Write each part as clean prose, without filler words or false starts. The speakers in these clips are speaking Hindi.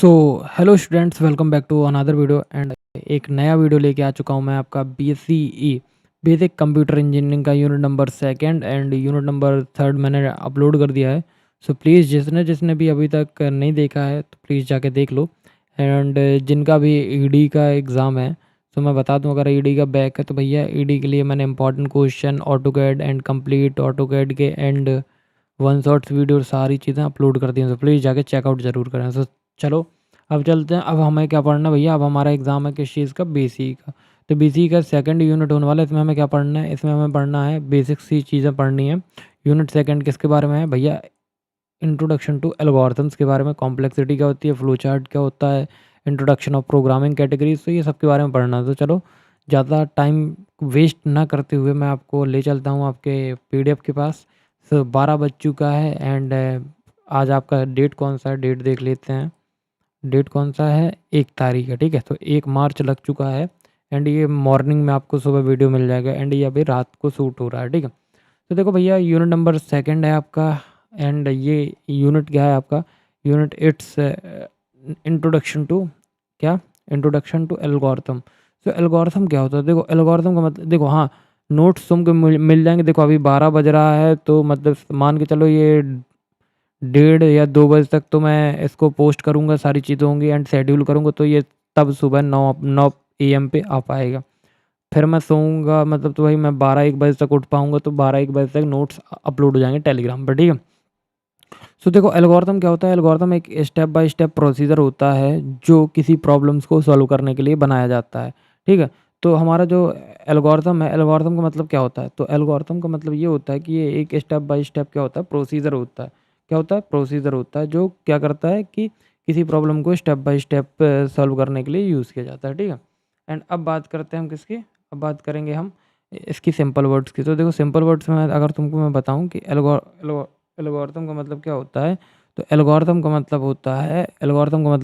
So hello students, welcome back to another video. And एक नया वीडियो लेके आ चुका हूँ मैं आपका BSc बेसिक कंप्यूटर इंजीनियरिंग का unit number second and unit number third मैंने अपलोड कर दिया है। सो प्लीज़ जिसने जिसने भी अभी तक नहीं देखा है तो प्लीज़ जाके देख लो। एंड जिनका भी ईडी का एग्ज़ाम है, तो मैं बता दूं, अगर ईडी का बैक है तो भैया ईडी के लिए मैंने important question, AutoCAD and complete AutoCAD के एंड वन शॉट्स वीडियो सारी चीज़ें अपलोड कर दी हैं। तो प्लीज़ जाके चेकआउट ज़रूर करें। सो चलो अब चलते हैं। अब हमें क्या पढ़ना है भैया? अब हमारा एग्ज़ाम है किस चीज़ का? बीसी का। तो बीसी का सेकंड यूनिट होने वाला है। इसमें हमें क्या पढ़ना है? इसमें हमें पढ़ना है बेसिक सी चीज़ें पढ़नी है। यूनिट सेकंड किसके बारे में है भैया? इंट्रोडक्शन टू एल्गोरिथम्स के बारे में। कॉम्प्लेक्सिटी क्या होती है, फ्लो चार्ट क्या होता है, इंट्रोडक्शन ऑफ प्रोग्रामिंग कैटेगरीज, तो ये सब के बारे में पढ़ना है। तो चलो ज़्यादा टाइम वेस्ट ना करते हुए मैं आपको ले चलता हूँ आपके पीडीएफ के पास। सो 12 बज चुका है एंड आज आपका डेट कौन सा है? डेट देख लेते हैं। डेट कौन सा है? 1 तारीख है, ठीक है। तो 1 मार्च लग चुका है एंड ये मॉर्निंग में आपको सुबह वीडियो मिल जाएगा एंड ये अभी रात को शूट हो रहा है, ठीक है। तो देखो भैया, यूनिट नंबर सेकंड है आपका एंड ये यूनिट क्या है आपका? यूनिट इट्स इंट्रोडक्शन टू क्या? Introduction to algorithm. तो एल्गोरिथम क्या होता है? देखो एल्गोरिथम का मतलब, देखो हाँ, नोट्स तुमको मिल जाएंगे। देखो अभी 12 बज रहा है तो मतलब मान के चलो ये 1:30 या 2 बजे तक तो मैं इसको पोस्ट करूँगा, सारी चीज़ें होंगी एंड शेड्यूल करूँगा, तो ये तब सुबह 9 AM पे आ पाएगा। फिर मैं सोऊँगा, मतलब तो वही मैं 12-1 बजे तक उठ पाऊँगा, तो 12-1 बजे तक नोट्स अपलोड हो जाएँगे टेलीग्राम पर, ठीक है। सो देखो एल्गोरिथम क्या होता है? एल्गोरिथम एक स्टेप बाय स्टेप प्रोसीजर होता है जो किसी प्रॉब्लम्स को सॉल्व करने के लिए बनाया जाता है, ठीक है। तो हमारा जो एल्गोरिथम है, एल्गोरिथम का मतलब क्या होता है? तो एल्गोरिथम का मतलब ये होता है कि ये एक स्टेप बाय स्टेप क्या होता है? प्रोसीजर होता है। क्या होता है? प्रोसीजर होता है जो क्या करता है कि किसी प्रॉब्लम को स्टेप बाय स्टेप सॉल्व करने के लिए यूज़ किया जाता है, ठीक है। एंड अब बात करते हैं हम किसकी? अब बात करेंगे हम इसकी सिंपल वर्ड्स की। तो देखो सिंपल वर्ड्स में अगर तुमको मैं बताऊँ कि एल्गोरिथम का मतलब क्या होता है? तो एल्गोरिथम का मतलब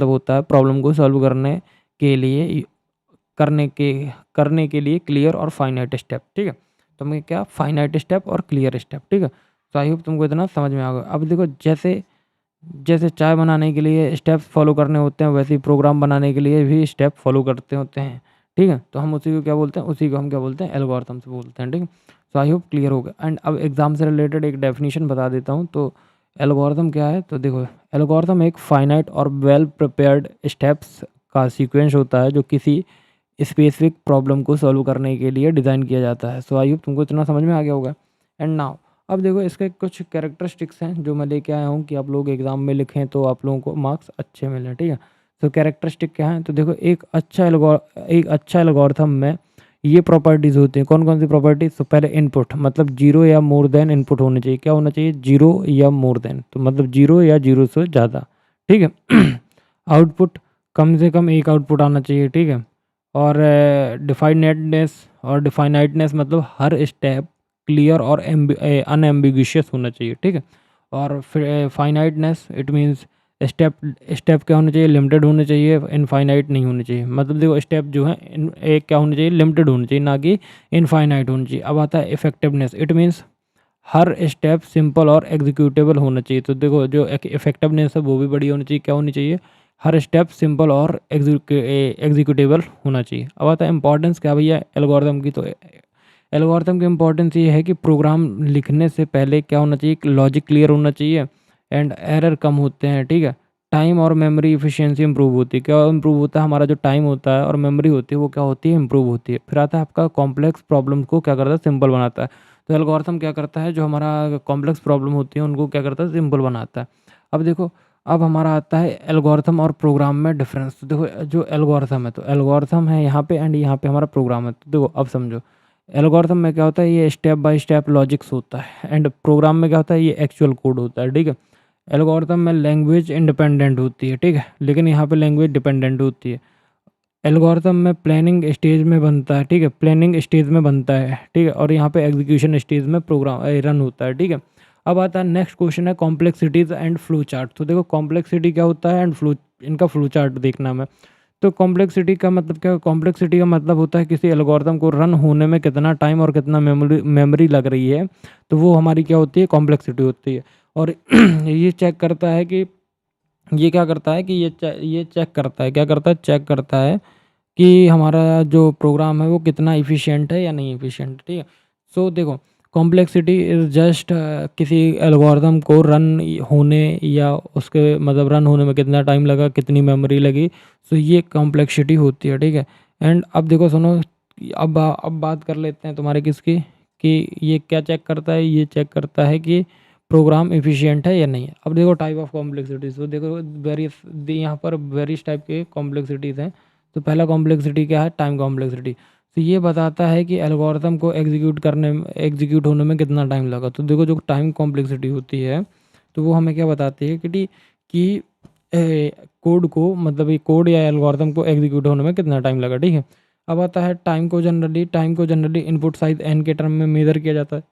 होता है प्रॉब्लम को सॉल्व करने के लिए क्लियर और फाइनाइट स्टेप, ठीक है। तो मैं क्या? फाइनाइट स्टेप और क्लियर स्टेप, ठीक है। तो आई होप तुमको इतना समझ में आ गया। अब देखो जैसे जैसे चाय बनाने के लिए स्टेप्स फॉलो करने होते हैं, वैसे ही प्रोग्राम बनाने के लिए भी स्टेप फॉलो करते होते हैं, ठीक है। तो हम उसी को क्या बोलते हैं? उसी को हम क्या बोलते हैं? एल्गोरिथम से बोलते हैं, ठीक है। तो आई होप क्लियर हो गया। एंड अब एग्जाम से रिलेटेड एक डेफिनेशन बता देता हूँ। तो एल्गोरिथम क्या है? तो देखो एल्गोरिथम एक फाइनाइट और वेल प्रिपेयर्ड स्टेप्स का सीक्वेंस होता है जो किसी स्पेसिफिक प्रॉब्लम को सॉल्व करने के लिए डिज़ाइन किया जाता है। सो आई होप तुमको इतना समझ में आ गया होगा। एंड नाउ अब देखो इसके कुछ कैरेक्टरिस्टिक्स हैं जो मैं लेके आया हूँ कि आप लोग एग्ज़ाम में लिखें तो आप लोगों को मार्क्स अच्छे मिलें, ठीक है। तो कैरेक्टरिस्टिक क्या है? तो देखो एक अच्छा एल्गोरिथम में ये प्रॉपर्टीज़ होती हैं। कौन कौन सी प्रॉपर्टीज़? तो पहले इनपुट, मतलब जीरो या मोर देन इनपुट होने चाहिए। क्या होना चाहिए? जीरो या मोर देन, तो मतलब जीरो या जीरो से ज़्यादा, ठीक है। आउटपुट, कम से कम एक आउटपुट आना चाहिए, ठीक है। और डिफाइनाइटनेस मतलब हर स्टेप क्लियर और अनएम्बिगुइशियस होना चाहिए, ठीक है। और फिर finiteness, it means step step क्या होने चाहिए? लिमिटेड होने चाहिए, इनफाइनाइट नहीं होने चाहिए। मतलब देखो स्टेप जो है एक क्या होने चाहिए? लिमिटेड होने चाहिए, ना कि इनफाइनाइट होनी चाहिए। अब आता है effectiveness, it means her step simple और एग्जीक्यूटेबल होना चाहिए। तो देखो जो इफेक्टिवनेस है वो भी बढ़िया होनी चाहिए। क्या होनी चाहिए? हर स्टेप सिंपल और एग्जीक्यूटेबल होना चाहिए। अब आता है इंपॉर्टेंस क्या भैया एल्गोरिथम की? तो एल्गोरिथम की इंपॉर्टेंस ये है कि प्रोग्राम लिखने से पहले क्या होना चाहिए? लॉजिक क्लियर होना चाहिए एंड एरर कम होते हैं, ठीक है। टाइम और मेमोरी इफिशिएंसी इंप्रूव होती है। क्या इंप्रूव होता है? हमारा जो टाइम होता है और मेमोरी होती है वो क्या होती है? इंप्रूव होती है। फिर आता है आपका कॉम्प्लेक्स प्रॉब्लम को क्या करता है? सिंपल बनाता है। तो एल्गोरिथम क्या करता है? जो हमारा कॉम्प्लेक्स प्रॉब्लम होती है उनको क्या करता है? सिंपल बनाता है। अब देखो, अब हमारा आता है एल्गोरिथम और प्रोग्राम में डिफरेंस। तो देखो जो एल्गोरिथम है, तो एल्गोरिथम है यहाँ पे एंड यहाँ पे हमारा प्रोग्राम है। तो देखो अब समझो, एल्गोरिथम में क्या होता है? ये स्टेप बाय स्टेप लॉजिक्स होता है एंड प्रोग्राम में क्या होता है? ये एक्चुअल कोड होता है, ठीक है। एल्गोरिथम में लैंग्वेज इंडिपेंडेंट होती है, ठीक है, लेकिन यहाँ पे लैंग्वेज डिपेंडेंट होती है। एल्गोरिथम में प्लानिंग स्टेज में बनता है, ठीक है, प्लानिंग स्टेज में बनता है, ठीक है, और यहाँ पे एग्जीक्यूशन स्टेज में प्रोग्राम रन होता है, ठीक है। अब आता है नेक्स्ट क्वेश्चन है कॉम्प्लेक्सिटीज एंड फ्लो चार्ट। तो देखो कॉम्प्लेक्सिटी क्या होता है एंड इनका फ्लो चार्ट देखना है। तो कॉम्प्लेक्सिटी का मतलब क्या? कॉम्प्लेक्सिटी का मतलब होता है किसी एल्गोरिथम को रन होने में कितना टाइम और कितना मेमोरी लग रही है, तो वो हमारी क्या होती है? कॉम्प्लेक्सिटी होती है। और ये चेक करता है कि ये क्या करता है कि ये चेक करता है, क्या करता है, चेक करता है कि हमारा जो प्रोग्राम है वो कितना एफिशिएंट है या नहीं एफिशिएंट, ठीक है। सो देखो, कॉम्प्लेक्सिटी इज़ जस्ट किसी एल्गोरिदम को रन होने या उसके मतलब रन होने में कितना टाइम लगा, कितनी मेमोरी लगी, सो ये कॉम्प्लेक्सिटी होती है, ठीक है। एंड अब देखो सुनो, अब बात कर लेते हैं तुम्हारे किसकी, कि ये क्या चेक करता है, ये चेक करता है कि प्रोग्राम एफिशिएंट है या नहीं है। अब देखो टाइप ऑफ कॉम्प्लेक्सिटीज, तो देखो वेरियस यहाँ पर वेरियस टाइप के कॉम्प्लेक्सिटीज़ हैं। तो पहला कॉम्प्लेक्सिटी क्या है, टाइम कॉम्प्लेक्सिटी। तो ये बताता है कि एल्गोरिथम को एग्जीक्यूट होने में कितना टाइम लगा। तो देखो जो टाइम कॉम्प्लेक्सिटी होती है तो वो हमें क्या बताती है कि कोड को मतलब ये कोड या एल्गोरिथम को एग्जीक्यूट होने में कितना टाइम लगा, ठीक है। अब आता है टाइम को जनरली इनपुट साइज एन के टर्म में मेज़र किया जाता है।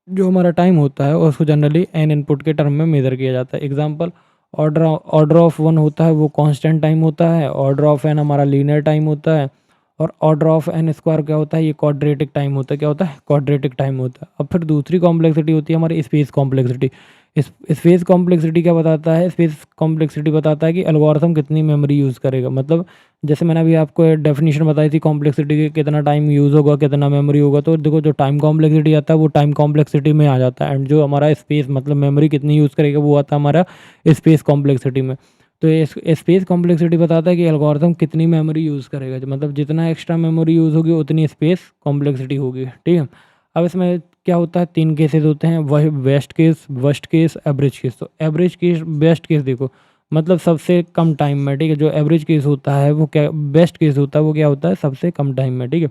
जो हमारा टाइम होता है और उसको जनरली एन इनपुट के टर्म में मेज़र किया जाता है। एग्जांपल, ऑर्डर ऑफ वन होता है वो कांस्टेंट टाइम होता है, ऑर्डर ऑफ एन हमारा लीनियर टाइम होता है, और ऑर्डर ऑफ एन स्क्वायर क्या होता है, ये क्वाड्रेटिक टाइम होता है। क्या होता है, क्वाड्रेटिक टाइम होता है। अब फिर दूसरी कॉम्प्लेक्सिटी होती है हमारी स्पेस कॉम्प्लेक्सिटी। इस स्पेस कॉम्प्लेक्सिटी क्या बताता है, स्पेस कॉम्प्लेक्सिटी बताता है कि एल्गोरिथम कितनी मेमोरी यूज़ करेगा। मतलब जैसे मैंने अभी आपको डेफिनेशन बताई थी कॉम्प्लेक्सिटी की, कितना टाइम यूज़ होगा, कितना मेमोरी होगा। तो देखो जो टाइम कॉम्प्लेक्सिटी आता है वो टाइम कॉम्प्लेक्सिटी में आ जाता है, एंड जो हमारा स्पेस मतलब मेमोरी कितनी यूज़ करेगा वो आता है हमारा स्पेस कॉम्प्लेक्सिटी में। तो ये स्पेस कॉम्प्लेक्सिटी बताता है कि एल्गोरिथम कितनी मेमोरी यूज़ करेगा, मतलब जितना एक्स्ट्रा मेमोरी यूज़ होगी उतनी स्पेस कॉम्प्लेक्सिटी होगी, ठीक है। अब इसमें क्या होता है, तीन केसेस होते हैं, वह best case, worst case, average case. तो एवरेज केस, बेस्ट केस देखो मतलब सबसे कम टाइम में, ठीक है। जो एवरेज केस होता है वो क्या, बेस्ट केस होता है वो क्या होता है, सबसे कम टाइम में, ठीक है।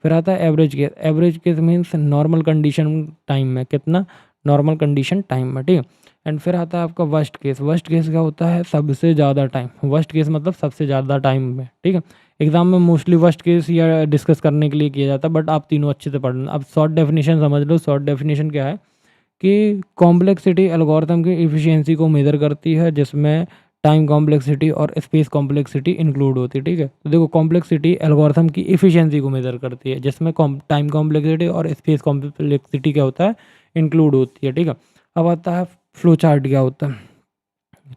फिर आता है average case. Average case means normal condition time में, कितना, नॉर्मल कंडीशन टाइम में, ठीक है। एंड फिर आता है आपका वर्स्ट केस। वर्स्ट केस क्या होता है, सबसे ज़्यादा टाइम। वर्स्ट केस मतलब सबसे ज़्यादा टाइम में, ठीक है। एग्जाम में मोस्टली वर्स्ट केस या डिस्कस करने के लिए किया जाता है, बट आप तीनों अच्छे से पढ़ना। अब शॉर्ट डेफिनेशन समझ लो। शॉर्ट डेफिनेशन क्या है कि कॉम्प्लेक्सिटी एल्गोरिथम की इफ़िशियंसी को मेज़र करती है, जिसमें टाइम कॉम्प्लेक्सिटी और स्पेस कॉम्प्लेक्सिटी इंक्लूड होती है, ठीक है। तो देखो कॉम्प्लेक्सिटी एल्गोरिथम की इफ़िशियंसी को मेज़र करती है, जिसमें टाइम कॉम्प्लेक्सिटी और स्पेस कॉम्प्लेक्सिटी क्या होता है, इंक्लूड होती है, ठीक है। अब आता है फ्लो चार्ट क्या होता है।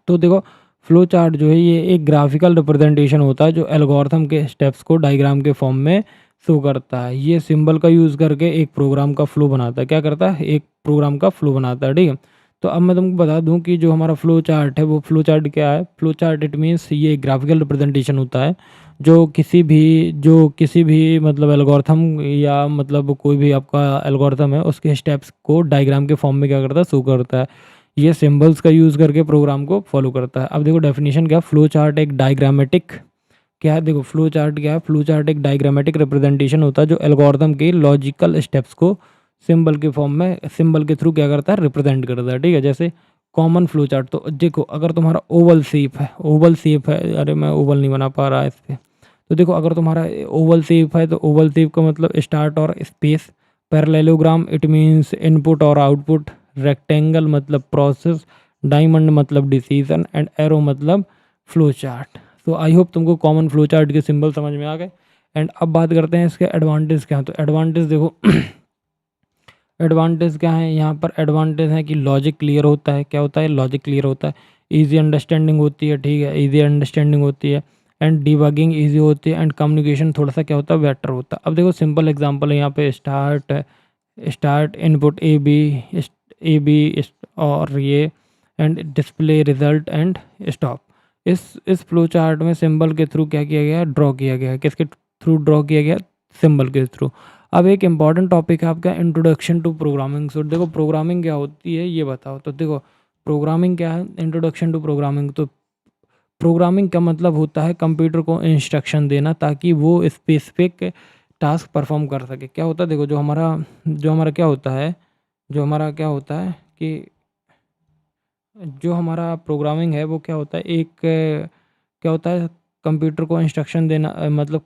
तो देखो फ्लो चार्ट जो है ये एक ग्राफिकल रिप्रेजेंटेशन होता है जो एल्गोरिथम के स्टेप्स को डायग्राम के फॉर्म में शो करता है। ये सिंबल का यूज़ करके एक प्रोग्राम का फ्लो बनाता है। क्या करता है, एक प्रोग्राम का फ्लो बनाता है, ठीक है। तो अब मैं तुमको बता दूं कि जो हमारा फ्लो चार्ट है वो फ्लो चार्ट क्या है। फ्लो चार्ट इट मीन्स ये ग्राफिकल रिप्रेजेंटेशन होता है जो किसी भी मतलब एल्गोरिथम या मतलब कोई भी आपका एल्गोरिथम है उसके स्टेप्स को डायग्राम के फॉर्म में क्या करता है, शो करता है। ये सिंबल्स का यूज़ करके प्रोग्राम को फॉलो करता है। अब देखो डेफिनेशन क्या है, फ्लो चार्ट एक डायग्रामेटिक, क्या है देखो फ्लो चार्ट क्या है, फ्लो चार्ट एक डायग्रामेटिक रिप्रेजेंटेशन होता है जो एल्गोरिथम के लॉजिकल स्टेप्स को सिंबल के फॉर्म में, सिंबल के थ्रू क्या करता है, रिप्रेजेंट करता है, ठीक है। जैसे कॉमन फ्लो चार्ट, तो देखो अगर तुम्हारा ओवल शेप है, अरे मैं ओवल नहीं बना पा रहा इस पर। तो देखो अगर तुम्हारा ओवल शेप है तो ओवल शेप का मतलब स्टार्ट और space, parallelogram it means input और आउटपुट, रेक्टेंगल मतलब प्रोसेस, डायमंड मतलब डिसीजन, एंड एरो मतलब फ्लो चार्ट। तो आई होप तुमको कॉमन फ्लो चार्ट के सिंबल समझ में आ गए। एंड अब बात करते हैं इसके एडवांटेज क्या है। तो एडवांटेज देखो एडवांटेज क्या है यहाँ पर, एडवांटेज है कि लॉजिक क्लियर होता है। क्या होता है, लॉजिक क्लियर होता है। ईजी अंडरस्टैंडिंग होती है, ठीक है, ईजी अंडरस्टैंडिंग होती है। एंड डिबगिंग ईजी होती है, एंड कम्युनिकेशन थोड़ा सा क्या होता है, बेटर होता है। अब देखो सिंपल एग्जांपल है यहाँ पे, स्टार्ट इनपुट ए बी और ये, and display result and stop. इस फ्लो चार्ट में सिंबल के थ्रू क्या किया गया है, ड्रॉ किया गया है। किसके थ्रू ड्रॉ किया गया, सिंबल के थ्रू। अब एक इम्पॉर्टेंट टॉपिक है आपका इंट्रोडक्शन टू प्रोग्रामिंग। सो देखो प्रोग्रामिंग क्या होती है ये बताओ। तो देखो प्रोग्रामिंग क्या है, इंट्रोडक्शन टू प्रोग्रामिंग। तो प्रोग्रामिंग का मतलब होता है कंप्यूटर को इंस्ट्रक्शन देना ताकि वो स्पेसिफिक टास्क परफॉर्म कर सके। क्या होता है देखो, जो हमारा क्या होता है, जो हमारा क्या होता है कि जो हमारा प्रोग्रामिंग है वो क्या होता है, क्या होता है, कंप्यूटर को इंस्ट्रक्शन देना, मतलब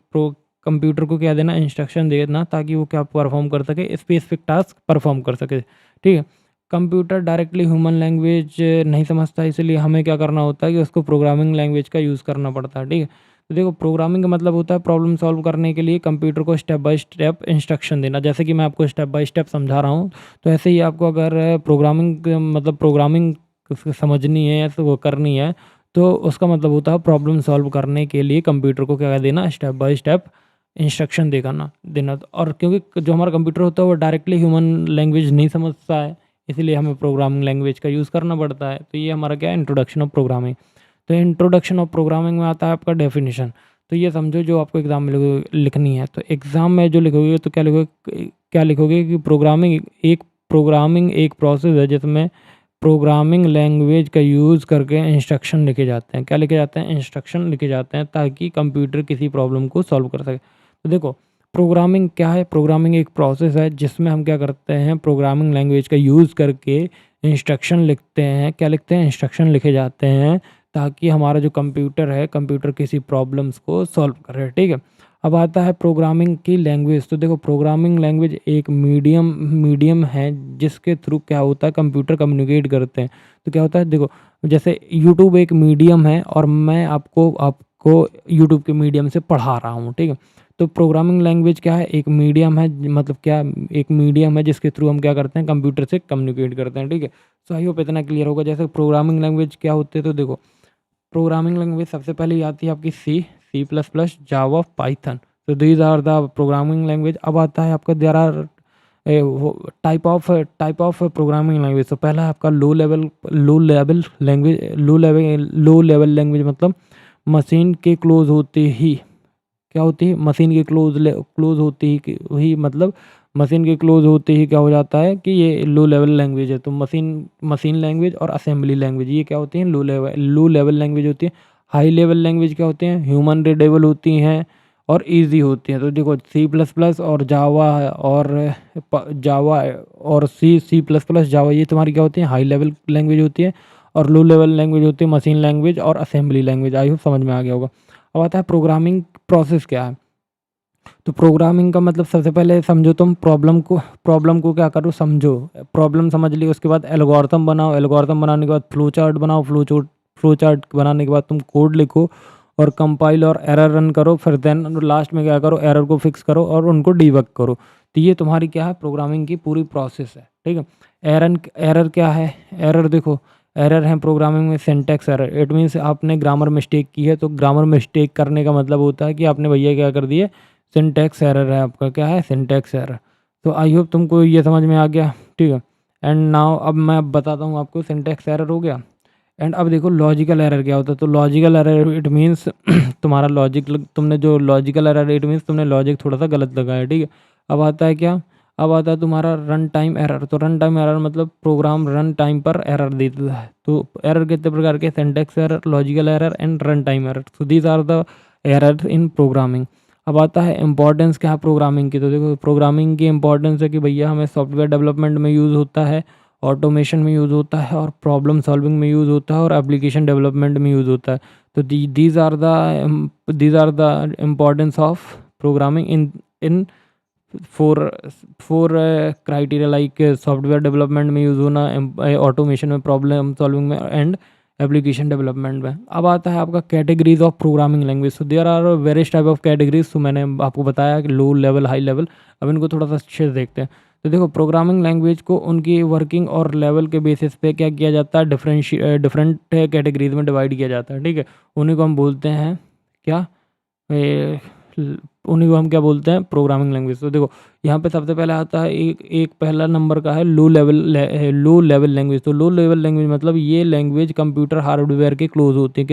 कंप्यूटर को क्या देना, इंस्ट्रक्शन देना ताकि वो क्या परफॉर्म कर सके, स्पेसिफिक टास्क परफॉर्म कर सके, ठीक है। कंप्यूटर डायरेक्टली ह्यूमन लैंग्वेज नहीं समझता, इसलिए हमें क्या करना होता है कि उसको प्रोग्रामिंग लैंग्वेज का यूज़ करना पड़ता है, ठीक है। तो देखो प्रोग्रामिंग का मतलब होता है प्रॉब्लम सॉल्व करने के लिए कंप्यूटर को स्टेप बाय स्टेप इंस्ट्रक्शन देना। जैसे कि मैं आपको स्टेप बाय स्टेप समझा रहा हूँ, तो ऐसे ही आपको अगर प्रोग्रामिंग मतलब प्रोग्रामिंग समझनी है या तो वो करनी है, तो उसका मतलब होता है प्रॉब्लम सॉल्व करने के लिए कंप्यूटर को क्या देना, स्टेप बाय स्टेप इंस्ट्रक्शन देना। और क्योंकि जो हमारा कंप्यूटर होता है वो डायरेक्टली ह्यूमन लैंग्वेज नहीं समझता है, इसलिए हमें प्रोग्रामिंग लैंग्वेज का यूज़ करना पड़ता है। तो ये हमारा क्या है, इंट्रोडक्शन ऑफ प्रोग्रामिंग। तो इंट्रोडक्शन ऑफ प्रोग्रामिंग में आता है आपका डेफिनेशन। तो ये समझो जो आपको एग्ज़ाम में लिखनी है, तो एग्ज़ाम में जो लिखोगे तो क्या लिखोगे कि प्रोग्रामिंग एक प्रोसेस है जिसमें प्रोग्रामिंग लैंग्वेज का यूज़ करके इंस्ट्रक्शन लिखे जाते हैं। क्या लिखे जाते हैं, इंस्ट्रक्शन लिखे जाते हैं, ताकि कंप्यूटर किसी प्रॉब्लम को सॉल्व कर सके। तो देखो प्रोग्रामिंग क्या है, प्रोग्रामिंग एक प्रोसेस है जिसमें हम क्या करते हैं, प्रोग्रामिंग लैंग्वेज का यूज़ करके इंस्ट्रक्शन लिखते हैं। क्या लिखते हैं, इंस्ट्रक्शन लिखे जाते हैं, ताकि हमारा जो कंप्यूटर है, कंप्यूटर किसी प्रॉब्लम्स को सॉल्व करे। ठीक है, अब आता है प्रोग्रामिंग की लैंग्वेज। तो देखो प्रोग्रामिंग लैंग्वेज एक मीडियम है जिसके थ्रू क्या होता है, कंप्यूटर कम्युनिकेट करते हैं। तो क्या होता है, देखो जैसे यूट्यूब एक मीडियम है और मैं आपको यूट्यूब के मीडियम से पढ़ा रहा हूँ। ठीक है, तो प्रोग्रामिंग लैंग्वेज क्या है, एक मीडियम है, मतलब क्या, एक मीडियम है जिसके थ्रू हम क्या करते हैं, कंप्यूटर से कम्युनिकेट करते हैं। ठीक है, सो आई होप इतना क्लियर होगा। जैसे प्रोग्रामिंग लैंग्वेज क्या होते हैं, तो देखो प्रोग्रामिंग लैंग्वेज सबसे पहले आती है आपकी C plus plus, Java, Python. तो these are the programming language. अब आता है आपका there are type of programming language. तो पहला है आपका लो लेवल लैंग्वेज, मतलब मशीन के क्लोज होते ही क्या होती है, मशीन के क्लोज होते ही मतलब मशीन के क्लोज होते ही क्या हो जाता है कि ये लो लेवल लैंग्वेज है। तो मशीन लैंग्वेज और असेंबली लैंग्वेज ये क्या होती हैं, लो लेवल लैंग्वेज होती है। हाई लेवल लैंग्वेज क्या होते हैं, ह्यूमन रीडेबल होती हैं और इजी होती हैं। तो देखो सी प्लस प्लस और जावा और सी प्लस प्लस जावा, ये तुम्हारी क्या होती है, हाई लेवल लैंग्वेज होती है। और लो लेवल लैंग्वेज होती है मशीन लैंग्वेज और असेंबली लैंग्वेज। आई होप समझ में आ गया होगा। अब आता है प्रोग्रामिंग प्रोसेस क्या है। तो प्रोग्रामिंग का मतलब सबसे पहले समझो, तुम प्रॉब्लम को क्या करो, समझो, प्रॉब्लम समझ ली, उसके बाद एल्गोरिथम बनाओ, एल्गोरिथम बनाने के बाद फ्लो चार्ट बनाओ, फ्लो चार्ट बनाने के बाद तुम कोड लिखो और कंपाइल और एरर रन करो, फिर देन लास्ट में क्या करो, एरर को फिक्स करो और उनको डीबग करो। तो ये तुम्हारी क्या है, प्रोग्रामिंग की पूरी प्रोसेस है। ठीक है, एरर क्या है, एरर देखो, एरर है प्रोग्रामिंग में सिंटैक्स एरर। इट मीन्स आपने ग्रामर मिस्टेक की है, तो ग्रामर मिस्टेक करने का मतलब होता है कि आपने भैया क्या कर दिए, सिंटैक्स एरर है आपका, क्या है, सिंटैक्स एरर। तो आई होप तुमको ये समझ में आ गया। ठीक है, एंड नाउ अब मैं बताता हूँ आपको, सिंटैक्स एरर हो गया। एंड अब देखो लॉजिकल एरर क्या होता है। तो लॉजिकल एरर इट मीन्स तुम्हारा लॉजिकल एरर इट मीन्स तुमने लॉजिक थोड़ा सा गलत लगाया। ठीक है, अब आता है क्या, अब आता है तुम्हारा रन टाइम एरर। तो रन टाइम एरर मतलब प्रोग्राम रन टाइम पर एरर देता है। तो एरर कितने प्रकार के, syntax error, logical error and run time error. तो these are the error in programming. अब आता है इंपॉर्टेंस क्या है प्रोग्रामिंग की। तो देखो प्रोग्रामिंग की इंपॉर्टेंस है कि भैया हमें सॉफ्टवेयर डेवलपमेंट में यूज़ होता है, ऑटोमेशन में यूज़ होता है और प्रॉब्लम सॉल्विंग में यूज़ होता है और एप्लीकेशन डेवलपमेंट में यूज़ होता है। तो these are the importance of programming in four criteria, like software development में यूज़ होना, ऑटोमेशन में, प्रॉब्लम सॉल्विंग में एंड एप्लीकेशन डेवलपमेंट में। अब आता है आपका कैटेगरीज ऑफ प्रोग्रामिंग लैंग्वेज। तो there are various type of categories. तो मैंने आपको बताया कि लो लेवल, हाई लेवल। अब इनको थोड़ा सा अच्छे से देखते हैं। तो देखो प्रोग्रामिंग लैंग्वेज को उनकी वर्किंग और लेवल के बेसिस पे क्या किया जाता है, डिफरेंट कैटेगरीज में डिवाइड किया जाता है। ठीक है, उन्हीं को हम बोलते हैं क्या, ए, उन्हीं को हम क्या बोलते हैं, प्रोग्रामिंग लैंग्वेज। तो देखो यहाँ पे सबसे पहले आता है एक पहला नंबर का है लो लेवल लैंग्वेज। तो लो लेवल लैंग्वेज मतलब ये लैंग्वेज कंप्यूटर हार्डवेयर के क्लोज होती है।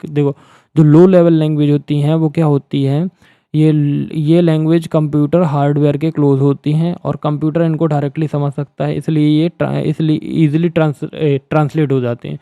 देखो जो लो लेवल लैंग्वेज होती हैं वो क्या होती हैं, ये लैंग्वेज कंप्यूटर हार्डवेयर के क्लोज होती हैं और कंप्यूटर इनको डायरेक्टली समझ सकता है, इसलिए ईजिली ट्रांसलेट हो जाते हैं।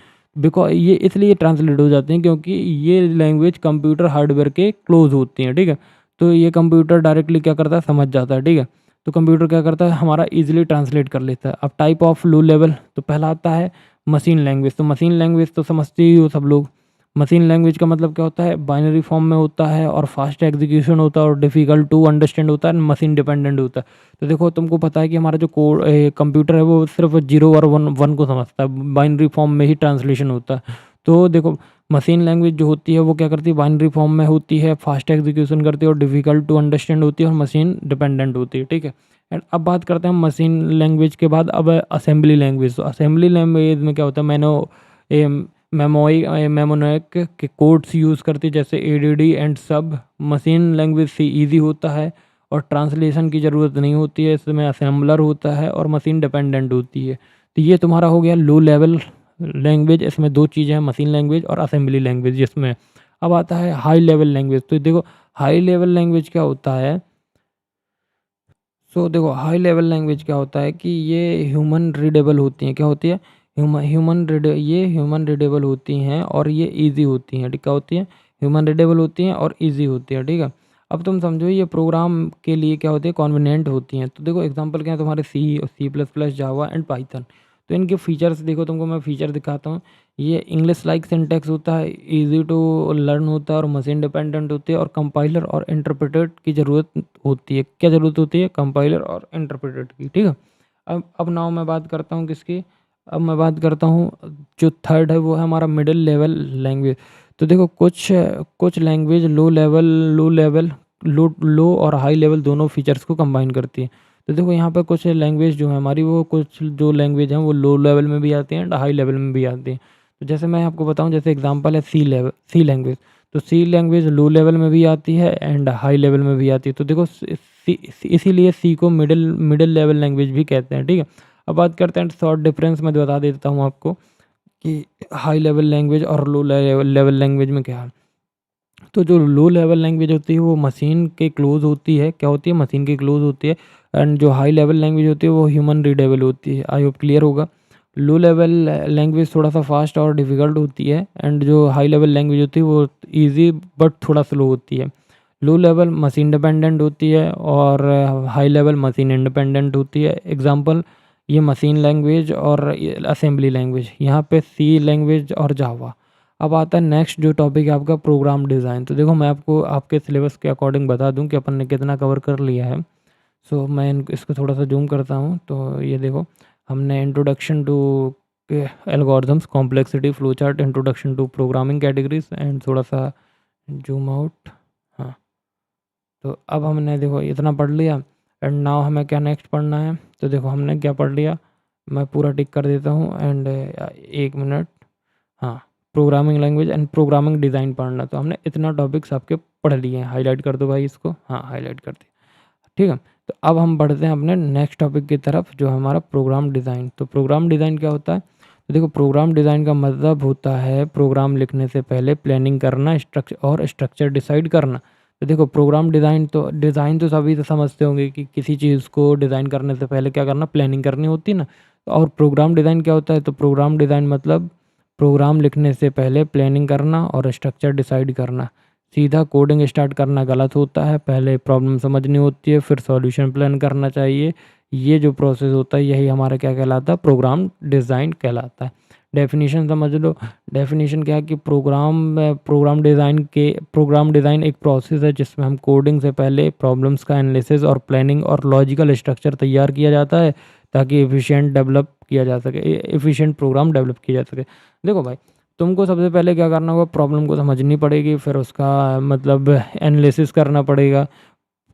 ये इसलिए ट्रांसलेट हो जाते हैं क्योंकि ये लैंग्वेज कंप्यूटर हार्डवेयर के क्लोज होती हैं। ठीक है, तो ये कंप्यूटर डायरेक्टली क्या करता है, समझ जाता है। ठीक है, तो कंप्यूटर क्या करता है, हमारा इजीली ट्रांसलेट कर लेता है। अब टाइप ऑफ लो लेवल, तो पहला आता है मशीन लैंग्वेज। तो मशीन लैंग्वेज तो समझते ही हो सब लोग। मशीन लैंग्वेज का मतलब क्या होता है, बाइनरी फॉर्म में होता है और फास्ट एग्जीक्यूशन होता है और डिफ़िकल्ट टू अंडरस्टैंड होता है, मशीन डिपेंडेंट होता है। तो देखो तुमको पता है कि हमारा जो कंप्यूटर है वो सिर्फ 0 और 1 को समझता है, बाइनरी फॉर्म में ही ट्रांसलेशन होता है। तो देखो मशीन लैंग्वेज जो होती है वो क्या करती है, बाइनरी फॉर्म में होती है, फास्ट एग्जीक्यूशन करती है और डिफ़िकल्ट टू अंडरस्टैंड होती है और मशीन डिपेंडेंट होती है। ठीक है, एंड अब बात करते हैं मशीन लैंग्वेज के बाद अब असेंबली लैंग्वेज। तो असेंबली लैंग्वेज में क्या होता है, मेमोनिक के कोड्स यूज़ करती है, जैसे एडीडी एंड सब। मशीन लैंग्वेज से इजी होता है और ट्रांसलेशन की ज़रूरत नहीं होती है, इसमें असेंबलर होता है और मशीन डिपेंडेंट होती है। तो ये तुम्हारा हो गया लो लेवल लैंग्वेज। इसमें दो चीज़ें हैं, मशीन लैंग्वेज और असेंबली लैंग्वेज। जिसमें अब आता है हाई लेवल लैंग्वेज। तो देखो हाई लेवल लैंग्वेज क्या होता है। देखो हाई लेवल लैंग्वेज क्या होता है कि ये ह्यूमन रीडेबल होती हैं। क्या होती है? ह्यूमन रीडेबल होती हैं और ये इजी होती हैं। ठीक, क्या होती हैं? ह्यूमन रीडेबल होती हैं और इजी होती है। ठीक है। अब तुम समझो ये प्रोग्राम के लिए क्या होती है, कन्वीनिएंट होती हैं। तो देखो एग्जांपल क्या है तुम्हारे C++, जावा एंड पाइथन। तो इनके फीचर्स देखो, तुमको मैं फीचर दिखाता हूँ। ये इंग्लिश लाइक सिंटैक्स होता है, इजी टू लर्न होता है और मशीन डिपेंडेंट होती है और कंपाइलर और इंटरप्रेटर की ज़रूरत होती है। क्या ज़रूरत होती है? कंपाइलर और इंटरप्रेटर की। ठीक है। अब नाउ मैं बात करता हूँ किसकी। अब मैं बात करता हूँ जो थर्ड है वो है हमारा मिडिल लेवल लैंग्वेज। तो देखो कुछ कुछ लैंग्वेज लो और हाई लेवल दोनों फीचर्स को कंबाइन करती है। तो देखो यहाँ पर कुछ लैंग्वेज जो है हमारी, वो कुछ जो लैंग्वेज हैं वो लो लेवल में भी आती हैं एंड हाई लेवल में भी आती हैं। तो जैसे मैं आपको बताऊँ, जैसे एग्जांपल है सी लैंग्वेज। तो सी लैंग्वेज लो लेवल में भी आती है एंड हाई लेवल में भी आती है। तो देखो इसीलिए सी को मिडिल मिडिल लेवल लैंग्वेज भी कहते हैं। ठीक है। अब बात करते हैं शॉर्ट डिफरेंस में बता देता हूँ आपको कि हाई लेवल लैंग्वेज और लो लेवल लैंग्वेज में क्या है। तो जो लो लेवल लैंग्वेज होती है वो मशीन के क्लोज होती है। क्या होती है? मशीन के क्लोज होती है। एंड जो हाई लेवल लैंग्वेज होती है वो ह्यूमन रीडेबल होती है। आई होप क्लियर होगा। लो लेवल लैंग्वेज थोड़ा सा फास्ट और डिफ़िकल्ट होती है एंड जो हाई लेवल लैंग्वेज होती है वो इजी बट थोड़ा स्लो होती है। लो लेवल मशीन डिपेंडेंट होती है और हाई लेवल मशीन इंडिपेंडेंट होती है। एग्जांपल ये मशीन लैंग्वेज और असेंबली लैंग्वेज, यहाँ पे सी लैंग्वेज और जावा। अब आता है नेक्स्ट जो टॉपिक है आपका प्रोग्राम डिज़ाइन। तो देखो मैं आपको आपके सिलेबस के अकॉर्डिंग बता दूं कि अपन ने कितना कवर कर लिया है। मैं इसको थोड़ा सा जूम करता हूं। तो ये देखो हमने introduction to algorithms, complexity, flow chart, introduction to programming categories and थोड़ा सा जूम आउट। हाँ, तो अब हमने देखो इतना पढ़ लिया एंड नाउ हमें क्या नेक्स्ट पढ़ना है। तो देखो हमने क्या पढ़ लिया, मैं पूरा टिक कर देता हूँ एंड एक मिनट। हाँ, programming language and programming design पढ़ना। तो हमने इतना टॉपिक्स आपके पढ़ लिए हैं। हाईलाइट कर दो भाई इसको। हाँ, हाईलाइट कर दिया। ठीक है। तो अब हम बढ़ते हैं अपने नेक्स्ट टॉपिक की तरफ जो है हमारा प्रोग्राम डिज़ाइन। तो प्रोग्राम डिज़ाइन क्या होता है? तो देखो प्रोग्राम डिज़ाइन का मतलब होता है प्रोग्राम लिखने से पहले प्लानिंग करना, स्ट्रक्चर डिसाइड करना। तो देखो प्रोग्राम डिज़ाइन तो सभी तो समझते होंगे कि किसी चीज़ को डिज़ाइन करने से पहले क्या करना, प्लानिंग करनी होती है ना। और प्रोग्राम डिज़ाइन क्या होता है? तो प्रोग्राम डिज़ाइन मतलब प्रोग्राम लिखने से पहले प्लानिंग करना और स्ट्रक्चर डिसाइड करना। सीधा कोडिंग स्टार्ट करना गलत होता है। पहले प्रॉब्लम समझनी होती है, फिर सॉल्यूशन प्लान करना चाहिए। ये जो प्रोसेस होता है यही हमारा क्या कहलाता है? प्रोग्राम डिज़ाइन कहलाता है। डेफिनेशन समझ लो। डेफिनेशन क्या है कि प्रोग्राम डिज़ाइन एक प्रोसेस है जिसमें हम कोडिंग से पहले प्रॉब्लम्स का एनालिसिस और प्लानिंग और लॉजिकल स्ट्रक्चर तैयार किया जाता है ताकि एफिशिएंट प्रोग्राम डेवलप किया जा सके। देखो भाई, तुमको सबसे पहले क्या करना होगा, प्रॉब्लम को समझनी पड़ेगी, फिर उसका मतलब एनालिसिस करना पड़ेगा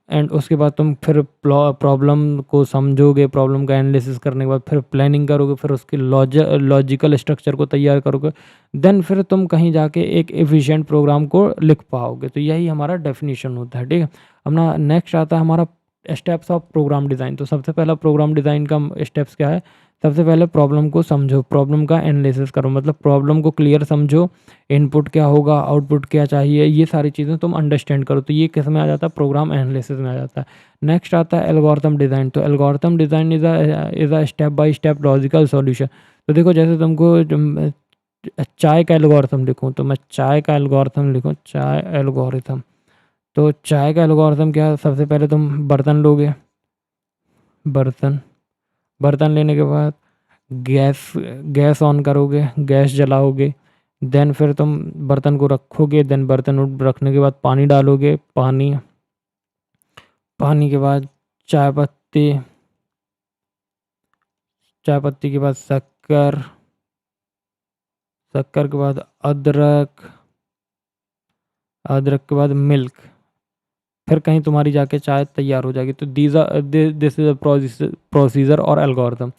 एंड उसके बाद तुम फिर प्रॉब्लम को समझोगे। प्रॉब्लम का एनालिसिस करने के बाद फिर प्लानिंग करोगे, फिर उसकी लॉजिकल स्ट्रक्चर को तैयार करोगे। देन फिर तुम कहीं जाके एक एफिशिएंट प्रोग्राम को लिख पाओगे। तो यही हमारा डेफिनेशन होता है। ठीक है। अब ना नेक्स्ट आता है हमारा स्टेप्स ऑफ प्रोग्राम डिज़ाइन। तो सबसे पहला प्रोग्राम डिज़ाइन का स्टेप्स क्या है? सबसे पहले प्रॉब्लम को समझो, प्रॉब्लम का एनालिसिस करो, मतलब प्रॉब्लम को क्लियर समझो। इनपुट क्या होगा, आउटपुट क्या चाहिए, ये सारी चीज़ें तुम अंडरस्टैंड करो। तो ये किस में आ जाता है? प्रोग्राम एनालिसिस में आ जाता है। नेक्स्ट आता है एल्गोरिथम डिज़ाइन। तो algorithm design is a step by step logical solution. तो देखो जैसे तुमको चाय का एल्गोरिथम लिखूँ, तो मैं चाय का एल्गोरिथम लिखूँ, चाय एल्गोरिथम। तो चाय का एल्गोरिथम क्या है? सबसे पहले तुम बर्तन लोगे, बर्तन बर्तन लेने के बाद गैस गैस ऑन करोगे, गैस जलाओगे। देन फिर तुम बर्तन को रखोगे। देन बर्तन रखने के बाद पानी डालोगे, पानी पानी के बाद चाय पत्ती, चाय पत्ती के बाद शक्कर, शक्कर के बाद अदरक, अदरक के बाद मिल्क। फिर कहीं तुम्हारी जाके चाय तैयार हो जाएगी। तो दिस इज अ प्रोसीजर और एल्गोरिथम।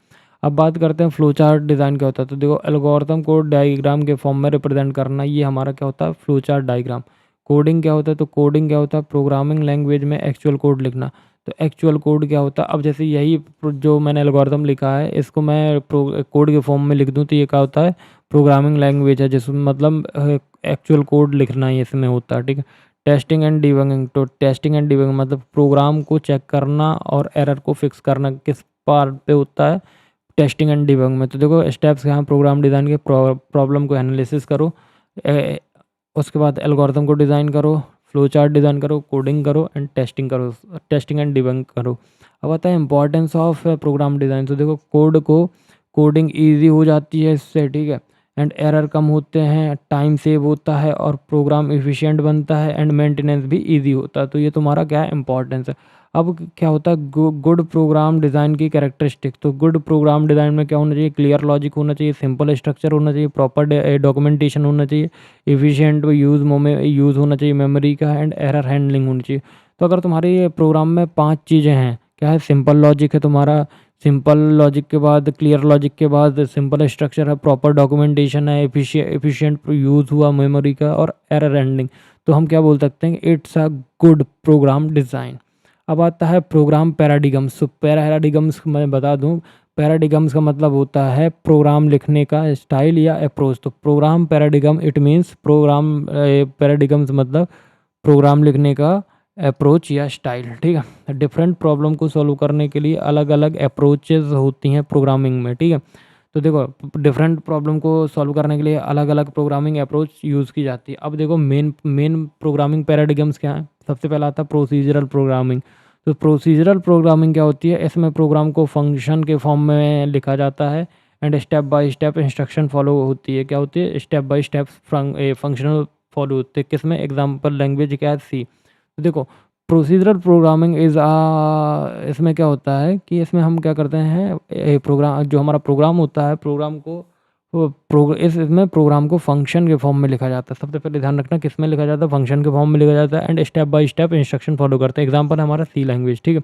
अब बात करते हैं फ्लो चार्ट डिज़ाइन क्या होता है। तो देखो एल्गोरिथम को डायग्राम के फॉर्म में रिप्रेजेंट करना, ये हमारा क्या होता है, फ्लो चार्ट डायग्राम। कोडिंग क्या होता है, तो कोडिंग क्या होता है, प्रोग्रामिंग लैंग्वेज में एक्चुअल कोड लिखना। तो एक्चुअल कोड क्या होता है, अब जैसे यही जो मैंने एल्गोरिथम लिखा है इसको मैं कोड के फॉर्म में लिख दूँ तो ये क्या होता है, प्रोग्रामिंग लैंग्वेज है, जिसमें मतलब एक्चुअल कोड लिखना ही इसमें होता है, ठीक है। टेस्टिंग एंड डिबगिंग, तो टेस्टिंग एंड डिबगिंग मतलब प्रोग्राम को चेक करना और एरर को फिक्स करना किस पार्ट पे होता है, टेस्टिंग एंड डिबगिंग में। तो देखो स्टेप्स यहाँ प्रोग्राम डिज़ाइन के, प्रॉब्लम को एनालिसिस करो, ए, उसके बाद एल्गोरिथम को डिज़ाइन करो, फ्लो चार्ट डिज़ाइन करो, कोडिंग करो एंड टेस्टिंग करो, टेस्टिंग एंड डिबगिंग करो। अब आता है इंपॉर्टेंस ऑफ प्रोग्राम डिज़ाइन। तो देखो कोडिंग ईजी हो जाती है इससे, ठीक है, एंड एरर कम होते हैं, टाइम सेव होता है और प्रोग्राम एफिशिएंट बनता है एंड मेंटेनेंस भी इजी होता है। तो ये तुम्हारा क्या है, इंपॉर्टेंस है। अब क्या होता है गुड प्रोग्राम डिज़ाइन की कैरेक्टरिस्टिक। तो गुड प्रोग्राम डिज़ाइन में क्या होना चाहिए, क्लियर लॉजिक होना चाहिए, सिंपल स्ट्रक्चर होना चाहिए, प्रॉपर डॉक्यूमेंटेशन होना चाहिए, एफिशिएंट यूज़ होना चाहिए मेमोरी का, एंड एरर हैंडलिंग होनी चाहिए। तो अगर तुम्हारे ये प्रोग्राम में 5 चीज़ें हैं, क्या है, सिंपल लॉजिक है तुम्हारा, सिंपल लॉजिक के बाद क्लियर लॉजिक के बाद सिंपल स्ट्रक्चर है, प्रॉपर डॉक्यूमेंटेशन है, एफिशिएंट यूज़ हुआ मेमोरी का और एरर हैंडलिंग, तो हम क्या बोल सकते हैं, it's a good program design. अब आता है प्रोग्राम पैराडिगम्स। तो पैराडिगम्स मैं बता दूं, पैराडिगम्स का मतलब होता है प्रोग्राम लिखने का स्टाइल या अप्रोच। तो program paradigm it means program paradigms मतलब प्रोग्राम लिखने का अप्रोच या स्टाइल, ठीक है। डिफरेंट प्रॉब्लम को सॉल्व करने के लिए अलग अलग अप्रोचेज होती हैं प्रोग्रामिंग में, ठीक है। तो देखो डिफरेंट प्रॉब्लम को सॉल्व करने के लिए अलग अलग प्रोग्रामिंग अप्रोच यूज़ की जाती है। अब देखो मेन प्रोग्रामिंग पैराडिगम्स क्या हैं। सबसे पहला आता है प्रोसीजरल प्रोग्रामिंग। तो प्रोसीजरल प्रोग्रामिंग क्या होती है, इसमें प्रोग्राम को फंक्शन के फॉर्म में लिखा जाता है and step by step instruction follow होती है। क्या होती है, step by step functional follow होते हैं। किसमें, एग्जाम्पल लैंग्वेज क्या है, सी। तो देखो प्रोसीजरल प्रोग्रामिंग इसमें क्या होता है कि इसमें हम क्या करते हैं, प्रोग्राम जो हमारा प्रोग्राम होता है, प्रोग्राम को इसमें प्रोग्राम को फंक्शन के फॉर्म में लिखा जाता है। सबसे पहले ध्यान रखना किस में लिखा जाता है, फंक्शन के फॉर्म में लिखा जाता है and step by step instruction follow करते हैं। एग्जांपल है हमारा सी लैंग्वेज, ठीक है।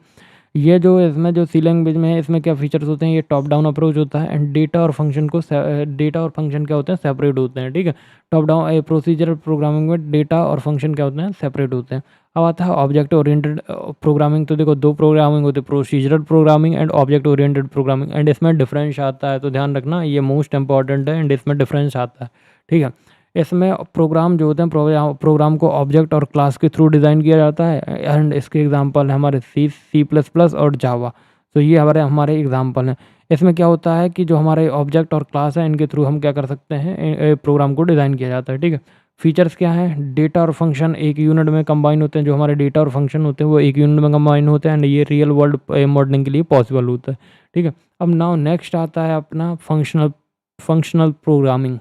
ये जो इसमें जो सी लैंग्वेज में है, इसमें क्या फीचर्स होते हैं, ये टॉप डाउन अप्रोच होता है एंड डेटा और फंक्शन क्या होते हैं, सेपरेट होते हैं, ठीक है। टॉप डाउन प्रोसीजरल प्रोग्रामिंग में डेटा और फंक्शन क्या होते हैं, सेपरेट होते हैं। अब आता है ऑब्जेक्ट ओरिएंटेड प्रोग्रामिंग। तो देखो दो प्रोग्रामिंग होती है, procedural programming and object oriented programming, and इसमें डिफरेंस आता है। तो ध्यान रखना ये मोस्ट इंपॉर्टेंट है एंड इसमें डिफरेंस आता है, ठीक है। इसमें प्रोग्राम जो होते हैं, प्रोग्राम को ऑब्जेक्ट और क्लास के थ्रू डिज़ाइन किया जाता है एंड इसके एग्जांपल है हमारे सी प्लस प्लस और जावा। तो ये हमारे एग्जांपल हैं। इसमें क्या होता है कि जो हमारे ऑब्जेक्ट और क्लास है, इनके थ्रू हम क्या कर सकते हैं, प्रोग्राम को डिज़ाइन किया जाता है, ठीक है। फीचर्स क्या हैं, डेटा और फंक्शन एक यूनिट में कंबाइन होते हैं। जो हमारे डेटा और फंक्शन होते हैं वो एक यूनिट में कंबाइन होते हैं एंड ये रियल वर्ल्ड मॉडलिंग के लिए पॉसिबल होता है, ठीक है। अब नाउ नेक्स्ट आता है अपना फंक्शनल प्रोग्रामिंग।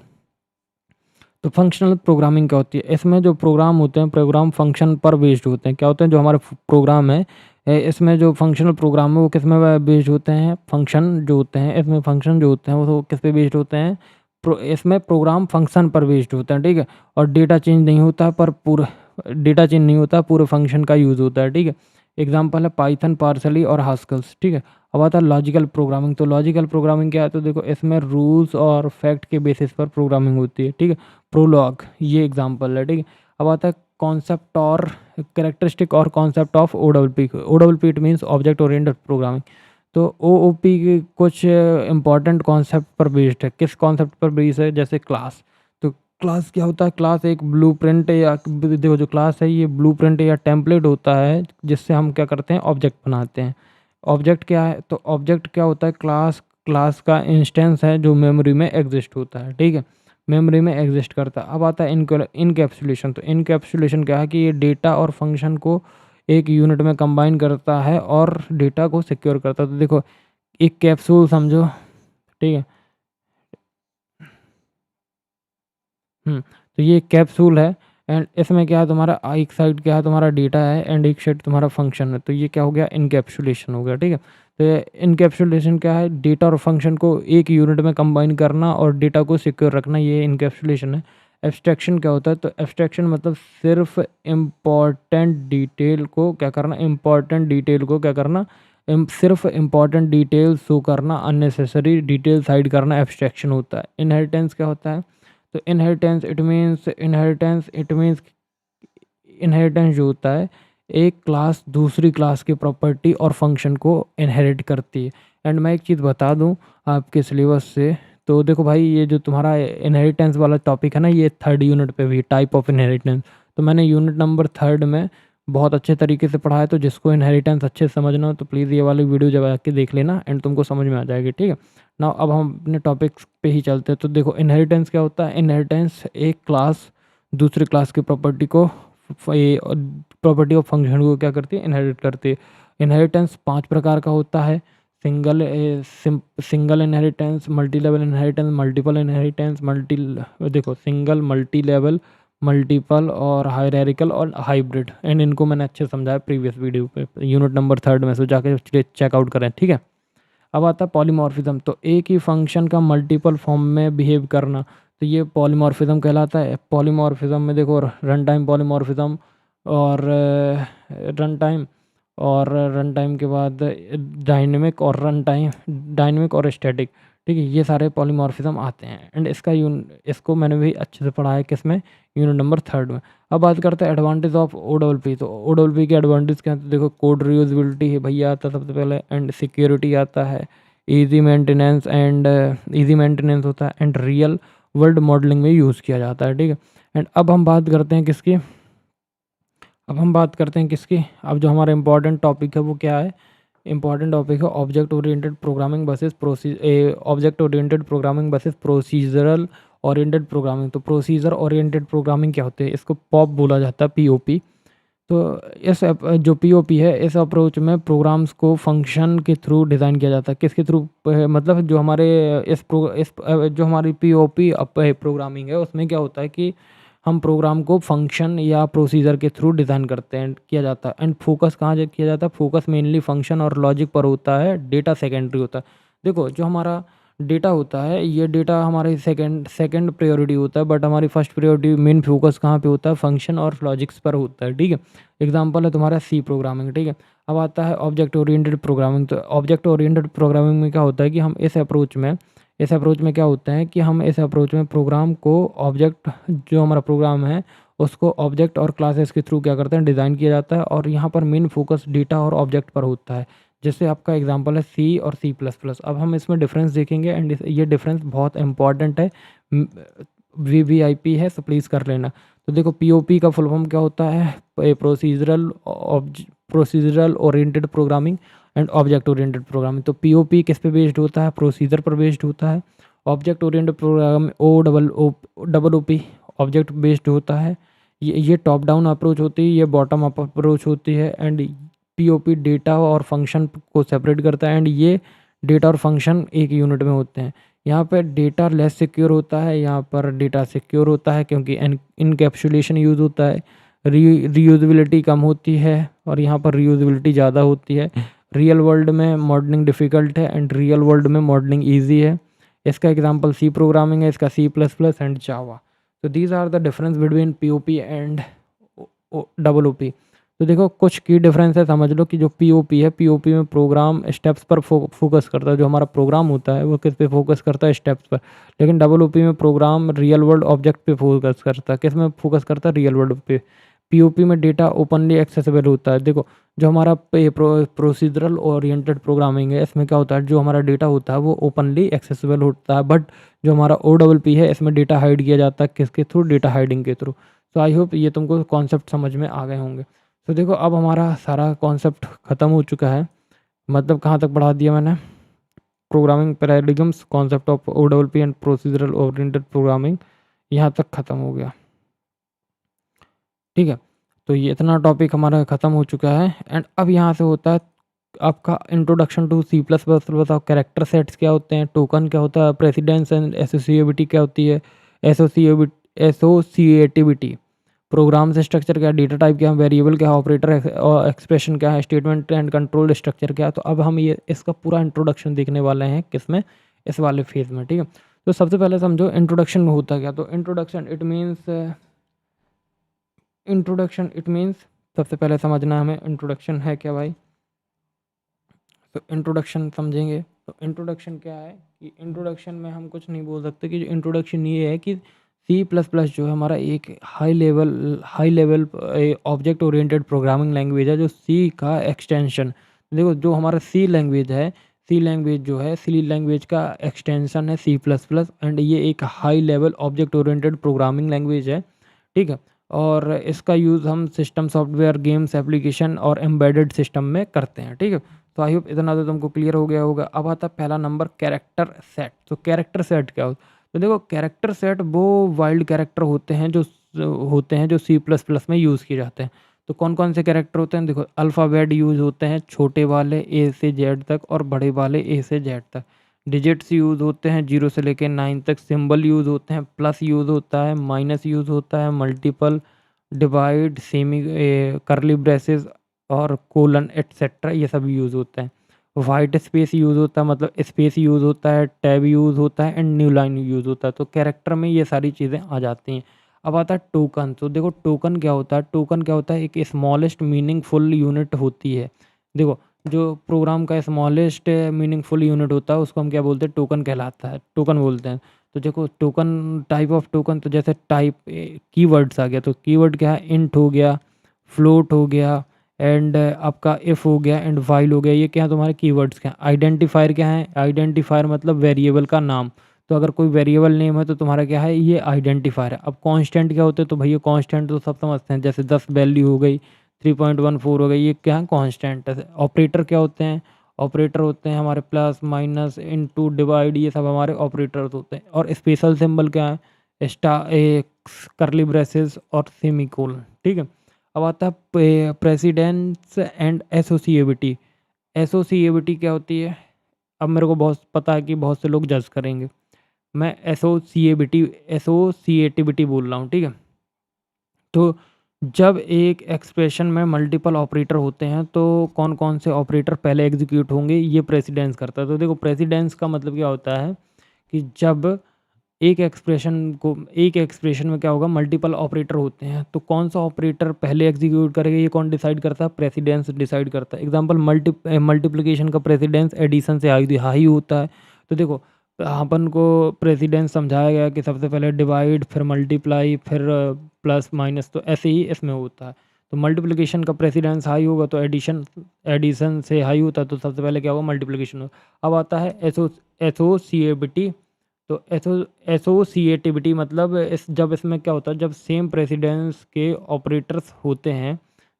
तो फंक्शनल प्रोग्रामिंग क्या होती है, इसमें जो प्रोग्राम होते हैं, प्रोग्राम फंक्शन पर बेस्ड होते हैं। क्या होते हैं, जो हमारे प्रोग्राम है, इसमें जो फंक्शनल प्रोग्राम है वो किस में बेस्ड होते हैं, फंक्शन जो होते हैं, इसमें फंक्शन जो होते हैं वो किस पे बेस्ड होते हैं, इसमें प्रोग्राम फंक्शन पर बेस्ड होता है, ठीक है। और डेटा चेंज नहीं होता पर पूरा डेटा चेंज नहीं होता, पूरे फंक्शन का यूज़ होता है, ठीक है। एग्जाम्पल है पाइथन, पार्सली और हास्कल्स, ठीक है। अब आता है लॉजिकल प्रोग्रामिंग। तो लॉजिकल प्रोग्रामिंग क्या है, तो देखो इसमें रूल्स और फैक्ट के बेसिस पर प्रोग्रामिंग होती है, ठीक है। प्रोलॉग ये एग्जांपल है, ठीक है। अब आता है कॉन्सेप्ट और कैरेक्टरिस्टिक और concept of OOP it means object oriented programming. तो OOP के कुछ इंपॉर्टेंट कॉन्सेप्ट पर बेस्ड है। किस कॉन्सेप्ट पर बेस्ड है, जैसे क्लास। तो क्लास क्या होता है, क्लास एक ब्लूप्रिंट या देखो जो क्लास है ये ब्लूप्रिंट या टेम्पलेट होता है जिससे हम क्या करते हैं, ऑब्जेक्ट बनाते हैं। ऑब्जेक्ट क्या है, तो ऑब्जेक्ट क्या होता है, क्लास का इंस्टेंस है जो मेमोरी में एग्जिस्ट होता है, ठीक है, मेमोरी में एग्जिस्ट करता है। अब आता है इनकैप्सुलेशन। तो इनकैप्सुलेशन क्या है कि ये डेटा और फंक्शन को एक यूनिट में कंबाइन करता है और डेटा को सिक्योर करता है। तो देखो एक कैप्सूल समझो, ठीक है। तो ये कैप्सूल है एंड इसमें क्या है, तुम्हारा एक साइड क्या है, तुम्हारा डेटा है एंड एक साइड तुम्हारा फंक्शन है। तो ये क्या हो गया, इनकैप्सुलेशन हो गया, ठीक है। तो ये इनकैप्सुलेशन क्या है, डेटा और फंक्शन को एक यूनिट में कंबाइन करना और डेटा को सिक्योर रखना, ये इनकैप्सुलेशन है। एब्स्ट्रैक्शन क्या होता है, तो एब्स्ट्रैक्शन मतलब सिर्फ इम्पॉर्टेंट डिटेल को क्या करना, सिर्फ इम्पॉर्टेंट डिटेल्स शो करना, अननेसेसरी डिटेल्स हाइड करना एब्स्ट्रैक्शन होता है। इनहेरिटेंस क्या होता है? तो इनहेरिटेंस जो होता है, एक क्लास दूसरी क्लास की प्रॉपर्टी और फंक्शन को इनहेरिट करती है। एंड मैं एक चीज़ बता दूं आपके सिलेबस से, तो देखो भाई, ये जो तुम्हारा इनहेरिटेंस वाला टॉपिक है ना, ये थर्ड यूनिट पे भी, टाइप ऑफ इनहेरिटेंस, तो मैंने यूनिट नंबर थर्ड में बहुत अच्छे तरीके से पढ़ा है। तो जिसको इनहेरिटेंस अच्छे से समझना हो तो प्लीज़ ये वाली वीडियो जब आके देख लेना, एंड तुमको समझ में आ जाएगी, ठीक है ना। अब हम अपने टॉपिक्स पे ही चलते हैं। तो देखो, इनहेरिटेंस क्या होता है? इनहेरिटेंस एक क्लास दूसरी क्लास की प्रॉपर्टी ऑफ फंक्शन को क्या करती है? इनहेरिट करती है। इनहेरिटेंस 5 प्रकार का होता है। Single inheritance, multi level inheritance, multiple inheritance, single, multi level, multiple और हायरार्किकल और हाइब्रिड। एंड इनको मैंने अच्छे से समझाया प्रीवियस वीडियो पे, यूनिट नंबर थर्ड में, सो जाके चेकआउट करें, ठीक है। अब आता है पॉलीमॉर्फिज्म। तो एक ही फंक्शन का मल्टीपल फॉर्म में बिहेव करना, तो ये पॉलीमॉर्फिज्म कहलाता है। पॉलीमॉर्फिज्म में देखो, रन टाइम पॉलीमॉर्फिज्म और रन टाइम के बाद डायनेमिक और स्टैटिक, ठीक है, ये सारे पॉलीमॉर्फिज्म आते हैं। एंड इसको मैंने भी अच्छे से पढ़ा है, किसमें? यूनिट नंबर थर्ड में। अब बात करते हैं एडवांटेज ऑफ OWP। तो OWP के एडवांटेज क्या हैं? तो देखो, कोड रियूजबिलिटी है भैया, आता है सबसे पहले, एंड सिक्योरिटी आता है, इजी मेंटेनेंस होता है, एंड रियल वर्ल्ड मॉडलिंग में यूज़ किया जाता है, ठीक है। एंड अब हम बात करते हैं किसकी? अब जो हमारा इंपॉर्टेंट टॉपिक है वो क्या है? इंपॉर्टेंट टॉपिक है object oriented programming versus procedural oriented programming. तो प्रोसीजर ओरिएंटेड प्रोग्रामिंग क्या होते हैं? इसको पॉप बोला जाता है, POP। तो जो POP है, इस अप्रोच में प्रोग्राम्स को फंक्शन के थ्रू डिज़ाइन किया जाता है। किसके थ्रू? मतलब जो हमारे जो हमारी POP प्रोग्रामिंग है, उसमें क्या होता है कि हम प्रोग्राम को फंक्शन या प्रोसीजर के थ्रू डिज़ाइन करते हैं, किया जाता है। एंड फोकस कहाँ किया जाता है? फोकस मेनली फंक्शन और लॉजिक पर होता है, डेटा सेकेंडरी होता है। देखो, जो हमारा डेटा होता है, ये डेटा हमारे सेकंड प्रायोरिटी होता है, बट हमारी फर्स्ट प्रायोरिटी, मेन फोकस कहाँ पे होता है? फंक्शन और लॉजिक्स पर होता है, ठीक है। एग्जांपल है तुम्हारा सी प्रोग्रामिंग, ठीक है। अब आता है ऑब्जेक्ट ओरिएंटेड प्रोग्रामिंग। तो ऑब्जेक्ट ओरिएंटेड प्रोग्रामिंग में क्या होता है कि हम इस अप्रोच में क्या होता है कि हम इस अप्रोच में प्रोग्राम को ऑब्जेक्ट, जो हमारा प्रोग्राम है उसको ऑब्जेक्ट और क्लासेस के थ्रू क्या करते हैं? डिज़ाइन किया जाता है। और यहाँ पर मेन फोकस डेटा और ऑब्जेक्ट पर होता है। जैसे आपका एग्जांपल है C और C++। अब हम इसमें डिफरेंस देखेंगे, एंड ये डिफरेंस बहुत इंपॉर्टेंट है, VVIP है, सो प्लीज़ कर लेना। तो देखो, POP का फुल फॉर्म क्या होता है? Procedural oriented programming and object oriented programming. तो POP किस पे बेस्ड होता है? प्रोसीजर पर बेस्ड होता है। Object oriented program OOP object based होता है। ये टॉप डाउन अप्रोच होती है, ये बॉटम अप अप्रोच होती है। एंड POP डेटा और फंक्शन को सेपरेट करता है, एंड ये डेटा और फंक्शन एक यूनिट में होते हैं। यहाँ पर डेटा लेस सिक्योर होता है, यहाँ पर डेटा सिक्योर होता है, क्योंकि इनकैप्सुलेशन यूज़ होता है। रीयूजेबिलिटी कम होती है, और यहाँ पर रीयूजेबिलिटी ज़्यादा होती है। रियल वर्ल्ड में मॉडलिंग डिफ़िकल्ट है, एंड रियल वर्ल्ड में मॉडलिंग ईजी है। इसका एग्जांपल C प्रोग्रामिंग है, इसका C++ एंड जावा। तो these are the difference between POP and OOP। तो देखो, कुछ की डिफरेंस है, समझ लो कि जो POP है, POP में प्रोग्राम स्टेप्स पर फोकस करता है। जो हमारा प्रोग्राम होता है वो किस पे फोकस करता है? स्टेप्स पर। लेकिन OOP में प्रोग्राम रियल वर्ल्ड ऑब्जेक्ट पे फोकस करता है। किस में फोकस करता है? रियल वर्ल्ड पे। POP में डेटा ओपनली एक्सेसिबल होता है। देखो, जो हमारा प्रोसीजरल ओरिएंटेड प्रोग्रामिंग है, इसमें क्या होता है? जो हमारा डेटा होता है वो ओपनली एक्सेसिबल होता है, बट जो हमारा OOP है, इसमें डेटा हाइड किया जाता है। किसके थ्रू? डेटा हाइडिंग के थ्रू। तो आई होप ये तुमको कॉन्सेप्ट समझ में आ गए होंगे। तो देखो, अब हमारा सारा कॉन्सेप्ट ख़त्म हो चुका है। मतलब कहाँ तक पढ़ा दिया मैंने? Programming paradigms, concept of OOP and procedural oriented programming, यहाँ तक ख़त्म हो गया, ठीक है। तो ये इतना टॉपिक हमारा ख़त्म हो चुका है। एंड अब यहाँ से होता है आपका इंट्रोडक्शन टू C++। बताओ, कैरेक्टर सेट्स क्या होते हैं, टोकन क्या होता है, प्रेसिडेंस एंड एसोसिएबिलिटी क्या होती है, एसोसिएटिविटी, प्रोग्राम से स्ट्रक्चर क्या है, डेटा टाइप क्या है, वेरिएबल क्या है, ऑपरेटर एक्सप्रेशन क्या है, स्टेटमेंट एंड कंट्रोल स्ट्रक्चर क्या है। तो अब हम ये इसका पूरा इंट्रोडक्शन देखने वाले हैं, किसमें? इस वाले फेज़ में, ठीक है। तो सबसे पहले समझो इंट्रोडक्शन होता क्या। तो इंट्रोडक्शन इट मीन्स सबसे पहले समझना है हमें इंट्रोडक्शन है क्या भाई। तो इंट्रोडक्शन समझेंगे। तो इंट्रोडक्शन क्या है कि इंट्रोडक्शन में हम कुछ नहीं बोल सकते, कि जो इंट्रोडक्शन ये है कि सी प्लस प्लस जो है हमारा एक high level object oriented programming language है, जो सी का एक्सटेंशन। देखो जो हमारा सी लैंग्वेज है, सी लैंग्वेज जो है, सी लैंग्वेज का एक्सटेंशन है सी प्लस प्लस, एंड ये एक high level object oriented programming language है, ठीक है। और इसका यूज़ हम सिस्टम सॉफ्टवेयर, गेम्स, एप्लीकेशन और एम्बेडेड सिस्टम में करते हैं, ठीक है। तो आई होप इतना तो तुमको क्लियर हो गया होगा। अब आता है पहला नंबर, कैरेक्टर सेट। तो कैरेक्टर सेट क्या होता है? तो देखो कैरेक्टर सेट वो वाइल्ड कैरेक्टर होते हैं जो सी प्लस प्लस में यूज़ किए जाते हैं। तो कौन कौन से कैरेक्टर होते हैं? देखो अल्फ़ाबेट यूज़ होते हैं, छोटे वाले ए से जेड तक और बड़े वाले ए से जेड तक। डिजिट्स यूज़ होते हैं 0 से लेके 9 तक। सिंबल यूज़ होते हैं, प्लस यूज़ होता है, माइनस यूज़ होता है, मल्टीपल, डिवाइड, कर्ली ब्रेसेस और कोलन एटसेट्रा, ये सब यूज़ होते हैं। वाइट स्पेस यूज़ होता है, मतलब स्पेस यूज़ होता है, टैब यूज़ होता है एंड न्यू लाइन यूज़ होता है। तो कैरेक्टर में ये सारी चीज़ें आ जाती हैं। अब आता है टोकन। तो देखो टोकन क्या होता है? टोकन क्या होता है? एक स्मॉलेस्ट मीनिंगफुल यूनिट होती है। देखो जो प्रोग्राम का स्मॉलेस्ट मीनिंगफुल यूनिट होता है उसको हम क्या बोलते हैं? टोकन कहलाता है, टोकन बोलते हैं। तो देखो टोकन, टाइप ऑफ टोकन, तो जैसे टाइप कीवर्ड्स आ गया, तो कीवर्ड क्या है? इंट हो गया, फ्लोट हो गया, एंड आपका इफ़ हो गया, एंड वाइल हो गया। ये क्या है? तुम्हारे कीवर्ड्स क्या हैं? आइडेंटिफायर क्या है? आइडेंटिफायर मतलब वेरिएबल का नाम। तो अगर कोई वेरिएबल नेम है तो तुम्हारा क्या है? ये आइडेंटिफायर है। अब कांस्टेंट क्या होते हैं? तो भैया कांस्टेंट तो सब समझते हैं, जैसे 10 वैल्यू हो गई, 3.14 हो गई, ये क्या है? कांस्टेंट है। ऑपरेटर क्या होते हैं? ऑपरेटर होते हैं हमारे प्लस, माइनस, इनटू, डिवाइड, ये सब हमारे ऑपरेटर्स होते हैं। और स्पेशल सिंबल क्या है? कर्ली ब्रेसेस और सेमीकोलन, ठीक है। अब आता है प्रेसिडेंस एंड एसोसिएबिलिटी। एसोसिएबिलिटी क्या होती है? अब मेरे को बहुत पता है कि बहुत से लोग जज करेंगे। मैं एसोसिएटिविटी बोल रहा हूँ, ठीक है। तो जब एक एक्सप्रेशन में मल्टीपल ऑपरेटर होते हैं तो कौन कौन से ऑपरेटर पहले एग्जीक्यूट होंगे, ये प्रेसिडेंस करता है। तो देखो प्रेसिडेंस का मतलब क्या होता है कि जब एक एक्सप्रेशन में क्या होगा? मल्टीपल ऑपरेटर होते हैं, तो कौन सा ऑपरेटर पहले एग्जीक्यूट करेगा, ये कौन डिसाइड करता है? प्रेसिडेंस डिसाइड करता है। एग्जांपल, मल्टीप्लिकेशन का प्रेसिडेंस एडिशन से हाई होता है। तो देखो अपन को प्रेसिडेंस समझाया गया कि सबसे पहले डिवाइड, फिर मल्टीप्लाई, फिर प्लस माइनस, तो ऐसे ही इसमें होता है। तो मल्टीप्लिकेशन का प्रेसिडेंस हाई होगा तो एडिशन एडिशन से हाई होता है, तो सबसे पहले क्या होगा? मल्टीप्लिकेशन होगा। अब आता है एसोसिएबिलिटी। तो एसोसिएटिविटी मतलब जब इसमें क्या होता है? जब सेम प्रेसिडेंस के ऑपरेटर्स होते हैं।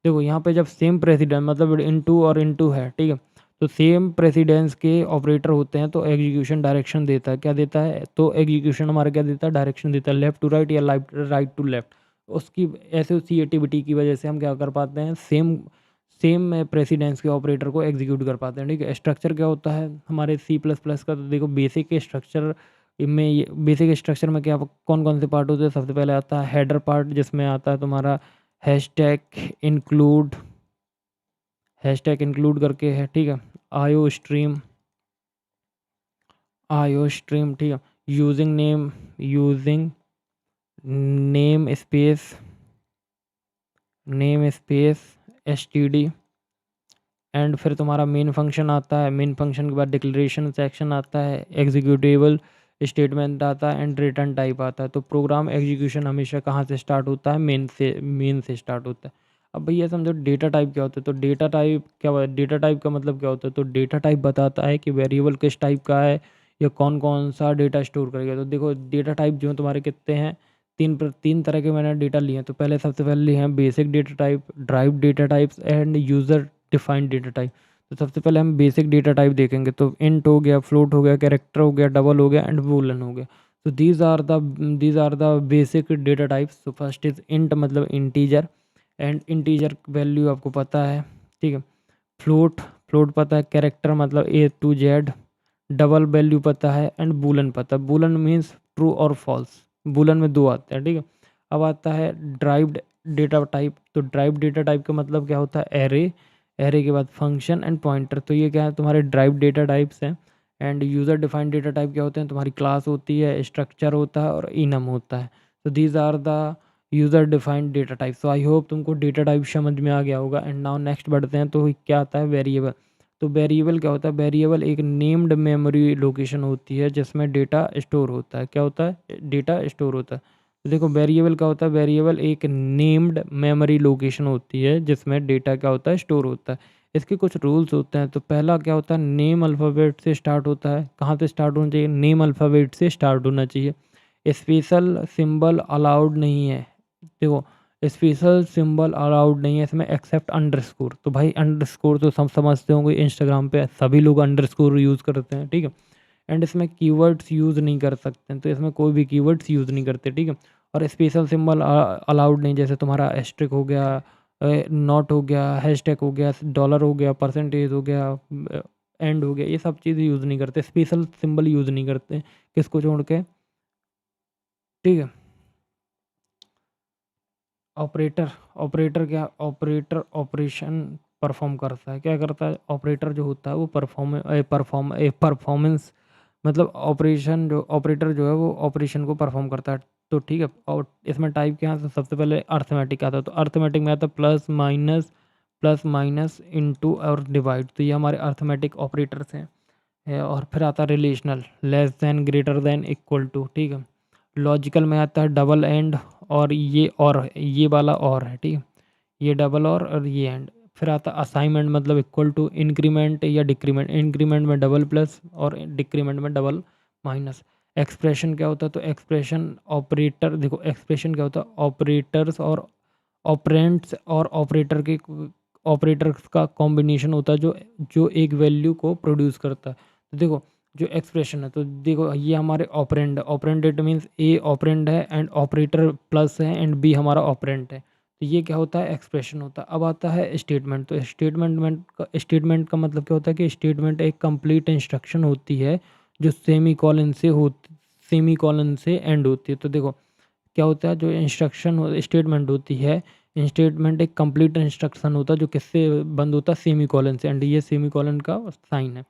देखो यहाँ पे जब सेम प्रेसिडेंस मतलब इनटू और इनटू है, ठीक है। तो सेम प्रेसिडेंस के ऑपरेटर होते हैं तो एग्जीक्यूशन डायरेक्शन देता है। क्या देता है? तो एग्जीक्यूशन हमारा क्या देता है? डायरेक्शन देता है, लेफ्ट टू राइट या राइट टू लेफ्ट। उसकी एसोसिएटिविटी की वजह से हम क्या कर पाते हैं? सेम सेम प्रेसिडेंस के ऑपरेटर को एग्जीक्यूट कर पाते हैं, ठीक है। स्ट्रक्चर क्या होता है हमारे सी प्लस प्लस का? तो देखो बेसिक स्ट्रक्चर में, ये बेसिक स्ट्रक्चर में क्या कौन कौन से पार्ट होते हैं? सबसे पहले आता है हेडर पार्ट, जिसमें आता है तुम्हारा हैशटैग इंक्लूड करके है, ठीक है। आईओ स्ट्रीम, ठीक है। Using name space STD, and फिर तुम्हारा मेन फंक्शन आता है। मेन फंक्शन के बाद डिक्लेरेशन सेक्शन आता है, एग्जीक्यूटेबल स्टेटमेंट आता है, एंड रिटर्न टाइप आता है। तो प्रोग्राम एग्जीक्यूशन हमेशा कहाँ से स्टार्ट होता है? मेन से स्टार्ट होता है। अब भैया समझो डेटा टाइप क्या होता है? तो डेटा टाइप क्या होता है? डेटा टाइप का मतलब क्या होता है? तो डेटा टाइप बताता है कि वेरिएबल किस टाइप का है या कौन कौन सा डेटा स्टोर करेगा। तो देखो डेटा टाइप जो है तुम्हारे कितने हैं? तीन तरह के मैंने डेटा लिए हैं। तो सबसे पहले लिए हैं basic data type, drive data types end user defined data type. तो सबसे पहले हम बेसिक डेटा टाइप देखेंगे। तो इंट हो गया, फ्लोट हो गया, कैरेक्टर हो गया, डबल हो गया एंड बूलियन हो गया। तो these are the basic data types. तो फर्स्ट इज इंट, मतलब इंटीजर, एंड इंटीजर वैल्यू आपको पता है, ठीक है। फ्लोट पता है, कैरेक्टर मतलब A to Z, double value पता है, एंड बूलन पता है। बूलन मीन्स ट्रू और फॉल्स। बूलन में दो आते हैं, ठीक है। अब आता है ड्राइव्ड डेटा टाइप। तो ड्राइव डेटा टाइप का मतलब क्या होता है? एरे के बाद फंक्शन एंड पॉइंटर। तो ये क्या है? तुम्हारे ड्राइव डेटा टाइप्स हैं। End user defined data type क्या होते हैं? तुम्हारी क्लास होती है, स्ट्रक्चर होता है और इनम होता है। तो these are the user defined data type. So I hope तुमको डेटा टाइप समझ में आ गया होगा। एंड नाउ नेक्स्ट बढ़ते हैं। तो क्या आता है? वेरिएबल। तो वेरिएबल क्या होता है, वेरिएबल एक नेम्ड मेमोरी लोकेशन होती है जिसमें डेटा स्टोर होता है। क्या होता है, डेटा स्टोर होता है। तो देखो वेरिएबल क्या होता है, वेरिएबल एक नेम्ड मेमोरी लोकेशन होती है जिसमें डेटा क्या होता है, स्टोर होता है। इसके कुछ रूल्स होते हैं। तो पहला क्या होता है, नेम अल्फ़ाबेट से स्टार्ट होता है। कहाँ से स्टार्ट होना चाहिए, नेम अल्फ़ाबेट से स्टार्ट होना चाहिए। स्पेशल सिंबल अलाउड नहीं है। देखो स्पेशल सिंबल अलाउड नहीं है इसमें एक्सेप्ट अंडरस्कोर। तो भाई अंडरस्कोर तो सब समझते होंगे, इंस्टाग्राम पे सभी लोग अंडरस्कोर यूज़ करते हैं, ठीक है। एंड इसमें कीवर्ड्स यूज़ नहीं कर सकते हैं, तो इसमें कोई भी कीवर्ड्स यूज़ नहीं करते, ठीक है। और स्पेशल सिंबल अलाउड नहीं, जैसे तुम्हारा एस्ट्रिक हो गया, नॉट हो गया, हैशटैग हो गया, डॉलर हो गया, परसेंटेज हो गया, एंड हो गया, ये सब चीज़ें यूज़ नहीं करते, स्पेशल सिंबल यूज़ नहीं करते, किसको छोड़ के, ठीक है। ऑपरेटर, ऑपरेटर क्या, ऑपरेटर ऑपरेशन परफॉर्म करता है। क्या करता है, ऑपरेटर जो होता है वो परफॉर्मेंस मतलब ऑपरेशन जो ऑपरेटर जो है वो ऑपरेशन को परफॉर्म करता है। तो ठीक है, और इसमें टाइप क्या है, सबसे पहले अर्थमेटिक आता है। तो अर्थमेटिक में आता है प्लस माइनस इनटू और डिवाइड। तो ये हमारे अर्थमेटिक ऑपरेटर्स हैं। और फिर आता है relational, less than, greater than, equal to, ठीक है। लॉजिकल में आता है डबल एंड, और ये वाला और है, ठीक है। ये डबल और ये एंड। फिर आता है असाइनमेंट, मतलब इक्वल टू, इंक्रीमेंट या डिक्रीमेंट, इंक्रीमेंट में डबल प्लस और डिक्रीमेंट में डबल माइनस। एक्सप्रेशन क्या होता है, तो एक्सप्रेशन ऑपरेटर, देखो एक्सप्रेशन क्या होता है, ऑपरेटर्स और ऑपरेंट्स और ऑपरेटर्स का कॉम्बिनेशन होता है जो जो एक वैल्यू को प्रोड्यूस करता है। तो देखो जो एक्सप्रेशन है, तो देखो ये हमारे ऑपरेंड है। Operand it means A operand है एंड ऑपरेटर प्लस है एंड बी हमारा ऑपरेंट है। तो ये क्या होता है, एक्सप्रेशन होता है। अब आता है स्टेटमेंट। तो स्टेटमेंट का मतलब क्या होता है कि स्टेटमेंट एक कंप्लीट इंस्ट्रक्शन होती है जो सेमी कॉलन से एंड होती है। तो देखो क्या होता है, जो स्टेटमेंट होती है, स्टेटमेंट एक कंप्लीट इंस्ट्रक्शन होता है जो किससे बंद होता है, सेमी कॉलन से, एंड ये सेमी कॉलन का साइन है।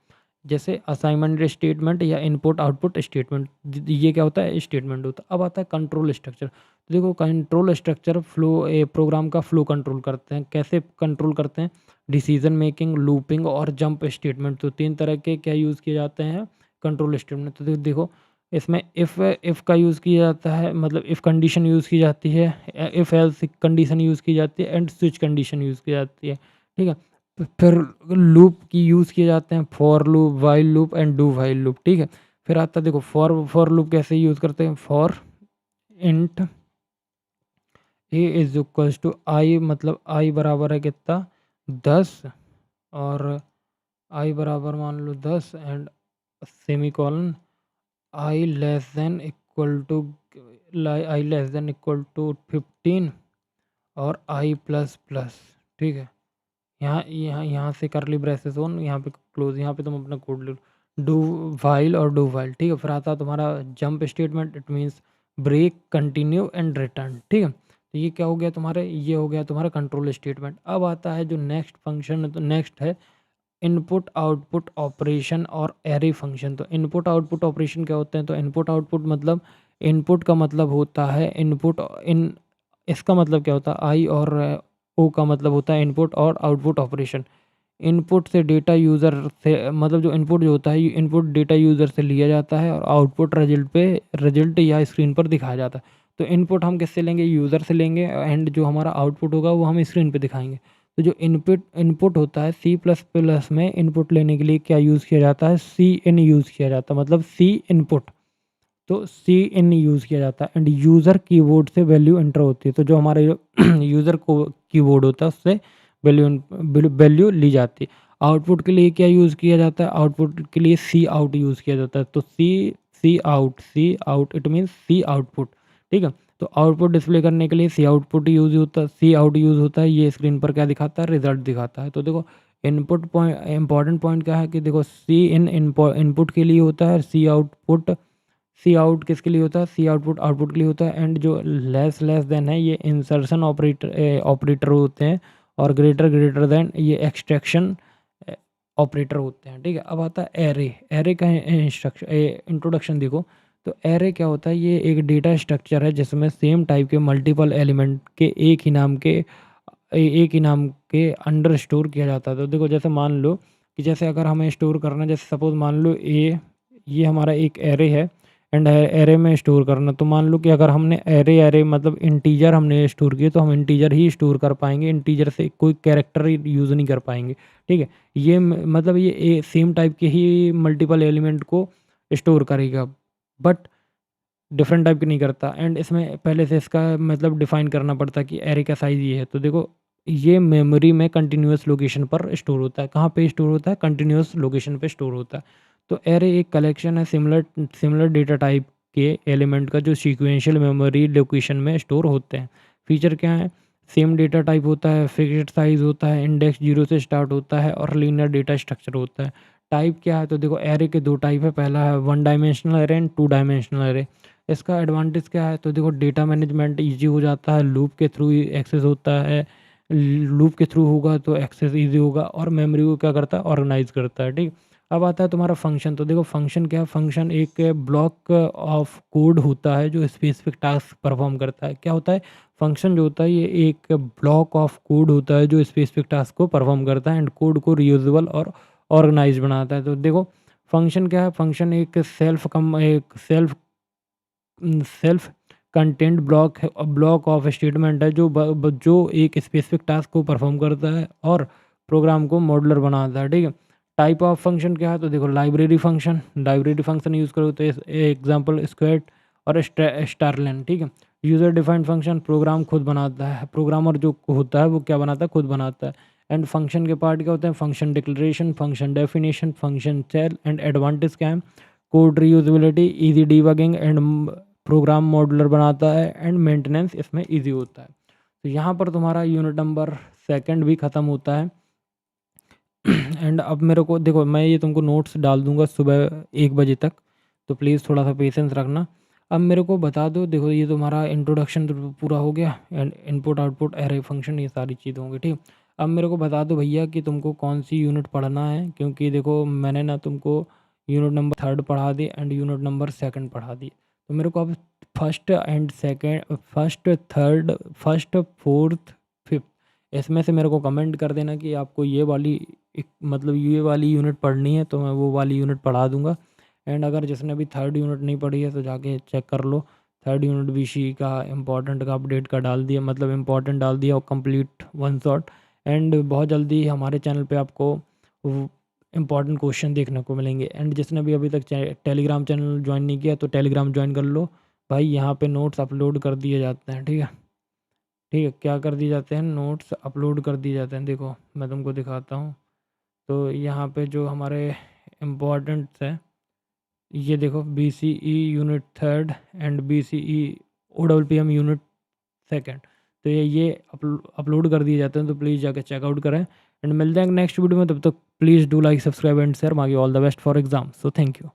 जैसे असाइनमेंट स्टेटमेंट या इनपुट आउटपुट स्टेटमेंट, ये क्या होता है, स्टेटमेंट होता है। अब आता है कंट्रोल स्ट्रक्चर। तो देखो कंट्रोल स्ट्रक्चर प्रोग्राम का फ्लो कंट्रोल करते हैं। कैसे कंट्रोल करते हैं, डिसीजन मेकिंग, लूपिंग और जंप स्टेटमेंट। तो तीन तरह के क्या यूज़ किए जाते हैं कंट्रोल स्टेटमेंट। तो देखो इसमें इफ़ का यूज़ किया जाता है, मतलब इफ़ कंडीशन यूज़ की जाती है, इफ़ एल्स कंडीशन यूज़ की जाती है एंड स्विच कंडीशन यूज़ की जाती है, ठीक है। फिर लूप की यूज़ किए जाते हैं, for loop, while loop and do while loop, ठीक है। फिर आता है देखो फॉर लूप कैसे यूज़ करते हैं, for int a is equals to i, मतलब आई बराबर है कितना, 10, और आई बराबर मान लो 10 and semicolon I less than equal to, I less than equal to 15 और आई प्लस प्लस, ठीक है। यहाँ से करली ब्रेसेस ऑन, यहाँ पे क्लोज, यहाँ पे तुम अपना कोड लिख, डू वाइल और डू वाइल, ठीक है। फिर आता है तुम्हारा jump statement, it means break, continue and return, ठीक है। तो ये क्या हो गया तुम्हारे, ये हो गया तुम्हारा कंट्रोल स्टेटमेंट। अब आता है जो नेक्स्ट फंक्शन है, तो नेक्स्ट है इनपुट आउटपुट ऑपरेशन और एरे फंक्शन। तो इनपुट आउटपुट ऑपरेशन क्या होते हैं, तो इनपुट आउटपुट मतलब, इनपुट का मतलब होता है इनपुट, इसका मतलब क्या होता है, आई और ओ का मतलब होता है इनपुट और आउटपुट ऑपरेशन। इनपुट से डेटा यूज़र से, मतलब जो इनपुट जो होता है, इनपुट डेटा यूज़र से लिया जाता है और आउटपुट रिजल्ट या स्क्रीन पर दिखाया जाता है। तो इनपुट हम किससे लेंगे, यूज़र से लेंगे, एंड जो हमारा आउटपुट होगा वो हम स्क्रीन पे दिखाएंगे। तो जो इनपुट इनपुट होता है, सी प्लस प्लस में इनपुट लेने के लिए क्या यूज़ किया जाता है, सी इन यूज़ किया जाता है, मतलब सी इनपुट। तो सी इन यूज़ किया जाता है एंड यूज़र कीबोर्ड से वैल्यू एंटर होती है। तो जो हमारे यूज़र को कीबोर्ड होता है उससे वैल्यू ली जाती है। आउटपुट के लिए क्या यूज़ किया जाता है, आउटपुट के लिए सी आउट यूज़ किया जाता है। तो C out it means C output, ठीक है। तो आउटपुट डिस्प्ले करने के लिए सी आउटपुट यूज़ होता है, सी आउट यूज़ होता है। ये स्क्रीन पर क्या दिखाता है, रिजल्ट दिखाता है। तो देखो इनपुट पॉइंट, इंपॉर्टेंट पॉइंट क्या है कि देखो सी इन इनपुट के लिए होता है, सी आउट किसके लिए होता है, सी आउटपुट आउटपुट के लिए होता है। एंड जो लेस देन है ये इंसर्शन ऑपरेटर होते हैं, और ग्रेटर देन ये एक्सट्रैक्शन ऑपरेटर होते हैं, ठीक है। अब आता है एरे का इंट्रोडक्शन देखो। तो एरे क्या होता है, ये एक डेटा स्ट्रक्चर है जिसमें सेम टाइप के मल्टीपल एलिमेंट के एक ही नाम के अंडर स्टोर किया जाता है। तो देखो जैसे मान लो कि जैसे अगर हमें स्टोर करना, जैसे सपोज़ मान लो ये हमारा एक एरे है एंड एरे में स्टोर करना, तो मान लो कि अगर हमने एरे मतलब इंटीजर हमने स्टोर किए तो हम इंटीजर ही स्टोर कर पाएंगे, इंटीजर से कोई कैरेक्टर यूज़ नहीं कर पाएंगे। ठीक है, ये मतलब ये सेम टाइप के ही मल्टीपल एलिमेंट को स्टोर करेगा, बट डिफरेंट टाइप की नहीं करता। एंड इसमें पहले से इसका मतलब डिफाइन करना पड़ता है कि एरे का साइज़ ये है। तो देखो, ये मेमोरी में कंटिन्यूअस लोकेशन पर स्टोर होता है। कहाँ पे स्टोर होता है? कंटिन्यूअस लोकेशन पे स्टोर होता है। तो एरे एक कलेक्शन है सिमिलर सिमिलर डेटा टाइप के एलिमेंट का, जो सीक्वेंशियल मेमोरी लोकेशन में स्टोर होते हैं। फीचर क्या है? सेम डेटा टाइप होता है, फिक्स्ड साइज़ होता है, इंडेक्स 0 से स्टार्ट होता है और लीनियर डेटा स्ट्रक्चर होता है। टाइप क्या है? तो देखो, एरे के 2 टाइप है। पहला है 1 dimensional array and 2 dimensional array. इसका एडवांटेज क्या है? तो देखो, डेटा मैनेजमेंट ईज़ी हो जाता है, लूप के थ्रू एक्सेस होता है, लूप के थ्रू होगा तो एक्सेस ईज़ी होगा, और मेमोरी को क्या करता है? ऑर्गेनाइज़ करता है। ठीक। अब आता है तुम्हारा फंक्शन। तो देखो, फंक्शन क्या है? फंक्शन एक ब्लॉक ऑफ कोड होता है जो स्पेसिफिक टास्क परफॉर्म करता है। क्या होता है? फंक्शन जो होता है ये एक ब्लॉक ऑफ कोड होता है जो स्पेसिफिक टास्क को परफॉर्म करता है एंड कोड को रीयूजेबल और ऑर्गेनाइज बनाता है। तो देखो, फंक्शन क्या है? फंक्शन एक सेल्फ कंटेंट ब्लॉक है, ब्लॉक ऑफ स्टेटमेंट है जो एक स्पेसिफिक टास्क को परफॉर्म करता है और प्रोग्राम को मॉडुलर बनाता है। ठीक है। टाइप ऑफ फंक्शन क्या है? तो देखो, लाइब्रेरी फंक्शन यूज़ करो तो एग्जांपल स्क्वेट और स्टारलेन। ठीक है। यूज़र डिफाइंड फंक्शन प्रोग्राम खुद बनाता है, प्रोग्रामर जो होता है वो क्या बनाता है? खुद बनाता है। एंड फंक्शन के पार्ट क्या होते हैं? Function declaration, function definition, function call. And advantage क्या है? Code reusability, easy debugging and program modular बनाता है एंड मेंटेनेंस इसमें इजी होता है। तो यहाँ पर तुम्हारा यूनिट नंबर सेकंड भी ख़त्म होता है। एंड अब मेरे को देखो, मैं ये तुमको नोट्स डाल दूंगा सुबह 1 बजे तक, तो प्लीज़ थोड़ा सा पेशेंस रखना। अब मेरे को बता दो, देखो ये तुम्हारा इंट्रोडक्शन तो पूरा हो गया and input output array function ये सारी चीज़ें होंगी। ठीक। अब मेरे को बता दो भैया कि तुमको कौन सी यूनिट पढ़ना है, क्योंकि देखो मैंने ना तुमको यूनिट नंबर थर्ड पढ़ा दी एंड यूनिट नंबर सेकंड पढ़ा दी। तो मेरे को अब फर्स्ट फोर्थ फिफ्थ इसमें से मेरे को कमेंट कर देना कि आपको ये वाली मतलब ये वाली यूनिट पढ़नी है, तो मैं वो वाली यूनिट पढ़ा दूंगा। एंड अगर जिसने भी थर्ड यूनिट नहीं पढ़ी है तो जाके चेक कर लो। थर्ड यूनिट बीसी का इम्पोर्टेंट का अपडेट का डाल दिया, मतलब इम्पोर्टेंट डाल दिया और कंप्लीट वन शॉट। एंड बहुत जल्दी हमारे चैनल पे आपको इम्पॉर्टेंट क्वेश्चन देखने को मिलेंगे। एंड जिसने भी अभी तक टेलीग्राम चैनल ज्वाइन नहीं किया तो टेलीग्राम ज्वाइन कर लो भाई, यहाँ पे नोट्स अपलोड कर दिए जाते हैं। ठीक है। ठीक है, क्या कर दिए जाते हैं? नोट्स अपलोड कर दिए जाते हैं। देखो मैं तुमको दिखाता हूँ। तो यहाँ पे जो हमारे इम्पोर्टेंट्स हैं, ये देखो, BCE unit third and BCE OPPM unit second, तो ये अपलोड कर दिए जाते हैं, तो प्लीज़ जाकर चेकआउट करें। एंड मिलते हैं नेक्स्ट वीडियो में, तब तक please do like subscribe and share. मांगी all the best for exam. So thank you.